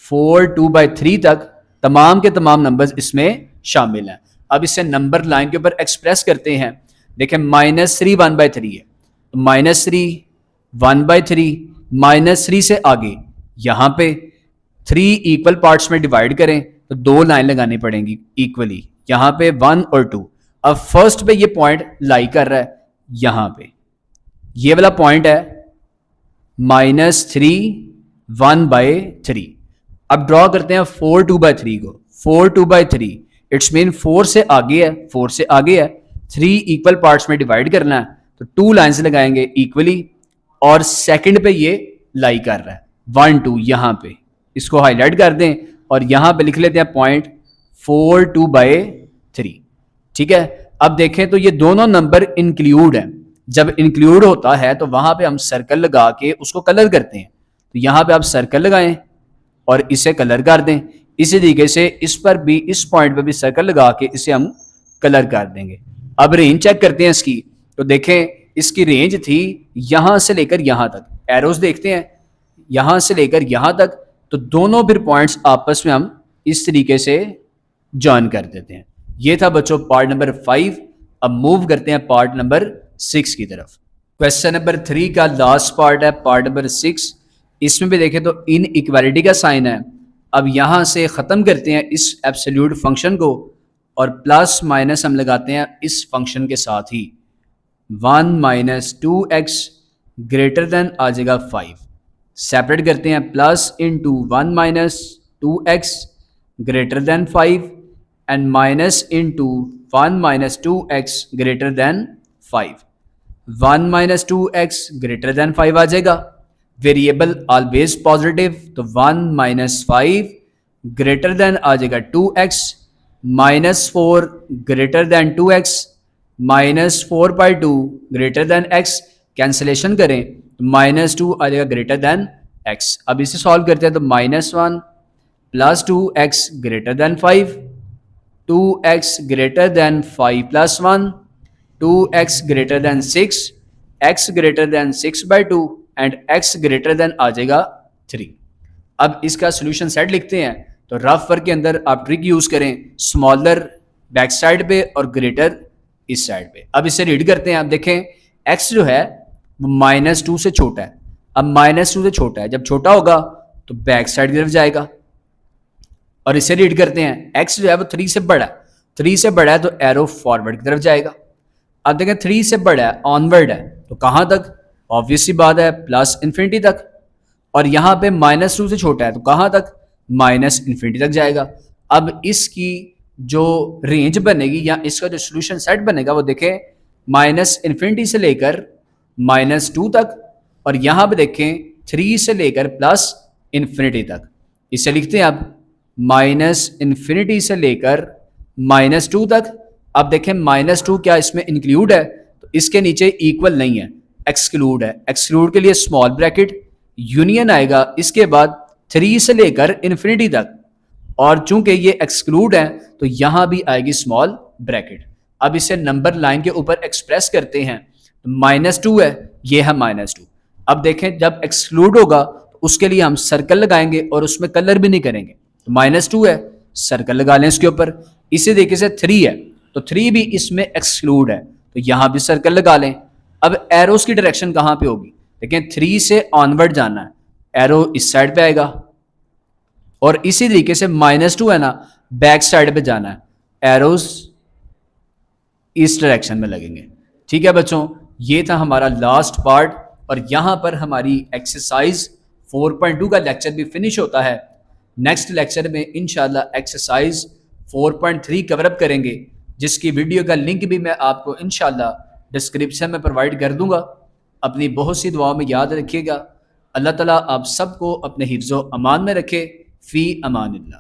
4 2/3 तक तमाम के तमाम नंबर्स इसमें शामिल हैं। अब इसे नंबर लाइन के ऊपर एक्सप्रेस करते हैं। देखें -3 1/3 है, तो -3 1/3 -3 से आगे यहाँ पे 3 इक्वल पार्ट्स में डिवाइड करें तो 2 लाइन लगानी पड़ेंगी इक्वली, यहाँ पे 1 और 2। अब फर्स्ट पे ये पॉइंट लाई कर रहा है, यहाँ पे ये वाला पॉइंट है -3 1/3। अब ड्रॉ करते हैं 4 2/3 को। 4 2/3 इट्स मीन 4 से आगे है, 4 से आगे है, 3 इक्वल पार्ट्स में डिवाइड करना है तो 2 लाइन्स लगाएंगे इक्वली, और सेकंड पे ये लाई कर रहा है 1 2, यहाँ पे इसको हाईलाइट कर दें और यहाँ पे लिख लेते हैं पॉइंट 4 2/3। ठीक है, अब देखें तो ये दोनों नंबर इंक्लूड हैं। जब इंक्लूड होता है तो वहां पे हम सर्कल लगा के उसको कलर करते हैं। तो यहाँ पे आप सर्कल लगाएं और इसे कलर कर दें। इसी तरीके से इस पर भी, इस पॉइंट पे भी सर्कल लगा के इसे हम कलर कर देंगे। अब रेंज चेक करते हैं इसकी, तो देखें इसकी रेंज थी यहां से लेकर यहां तक। एरोज देखते हैं यहां से लेकर यहां तक, तो दोनों फिर पॉइंट्स आपस में हम इस तरीके से जॉइन कर देते हैं। ये था बच्चों पार्ट नंबर 5। अब मूव करते हैं पार्ट नंबर 6 की तरफ। क्वेश्चन नंबर 3 का लास्ट पार्ट है पार्ट नंबर 6। इसमें भी देखें तो इन इक्वालिटी का साइन है। अब यहां से ख़त्म करते हैं इस एब्सोल्यूट फंक्शन को और प्लस माइनस हम लगाते हैं इस फंक्शन के साथ ही। 1 - 2x ग्रेटर देन आ जाएगा 5। सेपरेट करते हैं plus into 1 - 2x greater than 5 and minus into 1 - 2x greater than 5। 1 - 2x greater than 5 आ जाएगा। वेरिएबल ऑलवेज पॉजिटिव, तो 1 - 5 ग्रेटर देन आ जाएगा 2x, -4 greater than 2x, -4/2 greater than x। Cancellation करें तो -2 आ जाएगा ग्रेटर देन x। अब इसे सॉल्व करते हैं तो -1 + 2x greater than 5, 2x greater than 5 + 1, 2x greater than 6, x greater than 6/2 and x greater than आ जाएगा 3। अब इसका सोल्यूशन सेट लिखते हैं। तो रफ वर्क के अंदर आप ट्रिक यूज करें, स्मॉलर बैक साइड पे और ग्रेटर इस साइड पे। अब इसे रीड करते हैं। आप देखें x जो है वो -2 से छोटा है। अब -2 से छोटा है, जब छोटा होगा तो बैक साइड की तरफ जाएगा। और इसे रीड करते हैं, x जो है वो 3 से बड़ा है, 3 से बड़ा है तो एरो फॉरवर्ड की तरफ जाएगा। अब देखें 3 से बड़ा है, ऑनवर्ड है, तो कहाँ तक? ऑब्वियस सी बात है +∞ तक। और यहाँ पे -2 से छोटा है तो कहाँ तक? -∞ तक जाएगा। अब इसकी जो रेंज बनेगी या इसका जो सोल्यूशन सेट बनेगा वो देखें -∞ से लेकर -2 तक, और यहाँ पे देखें 3 से लेकर +∞ तक। इसे लिखते हैं अब -∞ से लेकर -2 तक। अब देखें -2 क्या इसमें इंक्लूड है? तो इसके नीचे इक्वल नहीं है, एक्सक्लूड है। एक्सक्लूड के लिए स्मॉल ब्रैकेट यूनियन आएगा, इसके बाद 3 से लेकर ∞ तक, और चूंकि ये एक्सक्लूड है तो यहां भी आएगी स्मॉल ब्रैकेट। अब इसे नंबर लाइन के ऊपर एक्सप्रेस करते हैं। -2 है, ये है -2। अब देखें जब एक्सक्लूड होगा तो उसके लिए हम सर्कल लगाएंगे और उसमें कलर भी नहीं करेंगे। तो -2 है, सर्कल लगा लें इसके ऊपर। इसी तरीके से 3 है, तो 3 भी इसमें एक्सक्लूड है, तो यहां भी सर्कल लगा लें। अब एरोस की डायरेक्शन कहां पे होगी? देखें 3 से ऑनवर्ड जाना है, एरो इस साइड पे आएगा, और इसी तरीके से -2 है ना, बैक साइड पे जाना है, एरोस इस डायरेक्शन में लगेंगे। ठीक है बच्चों, ये था हमारा लास्ट पार्ट, और यहां पर हमारी एक्सरसाइज 4.2 का लेक्चर भी फिनिश होता है। नेक्स्ट लेक्चर में इंशाल्लाह एक्सरसाइज 4.3 कवर अप करेंगे, जिसकी वीडियो का लिंक भी मैं आपको इंशाल्लाह डिस्क्रिप्शन में प्रोवाइड कर दूंगा। अपनी बहुत सी दुआओं में याद रखिएगा। अल्लाह ताला आप सबको अपने हिफ्ज़ो अमान में रखे। फ़ी अमानिल्लाह।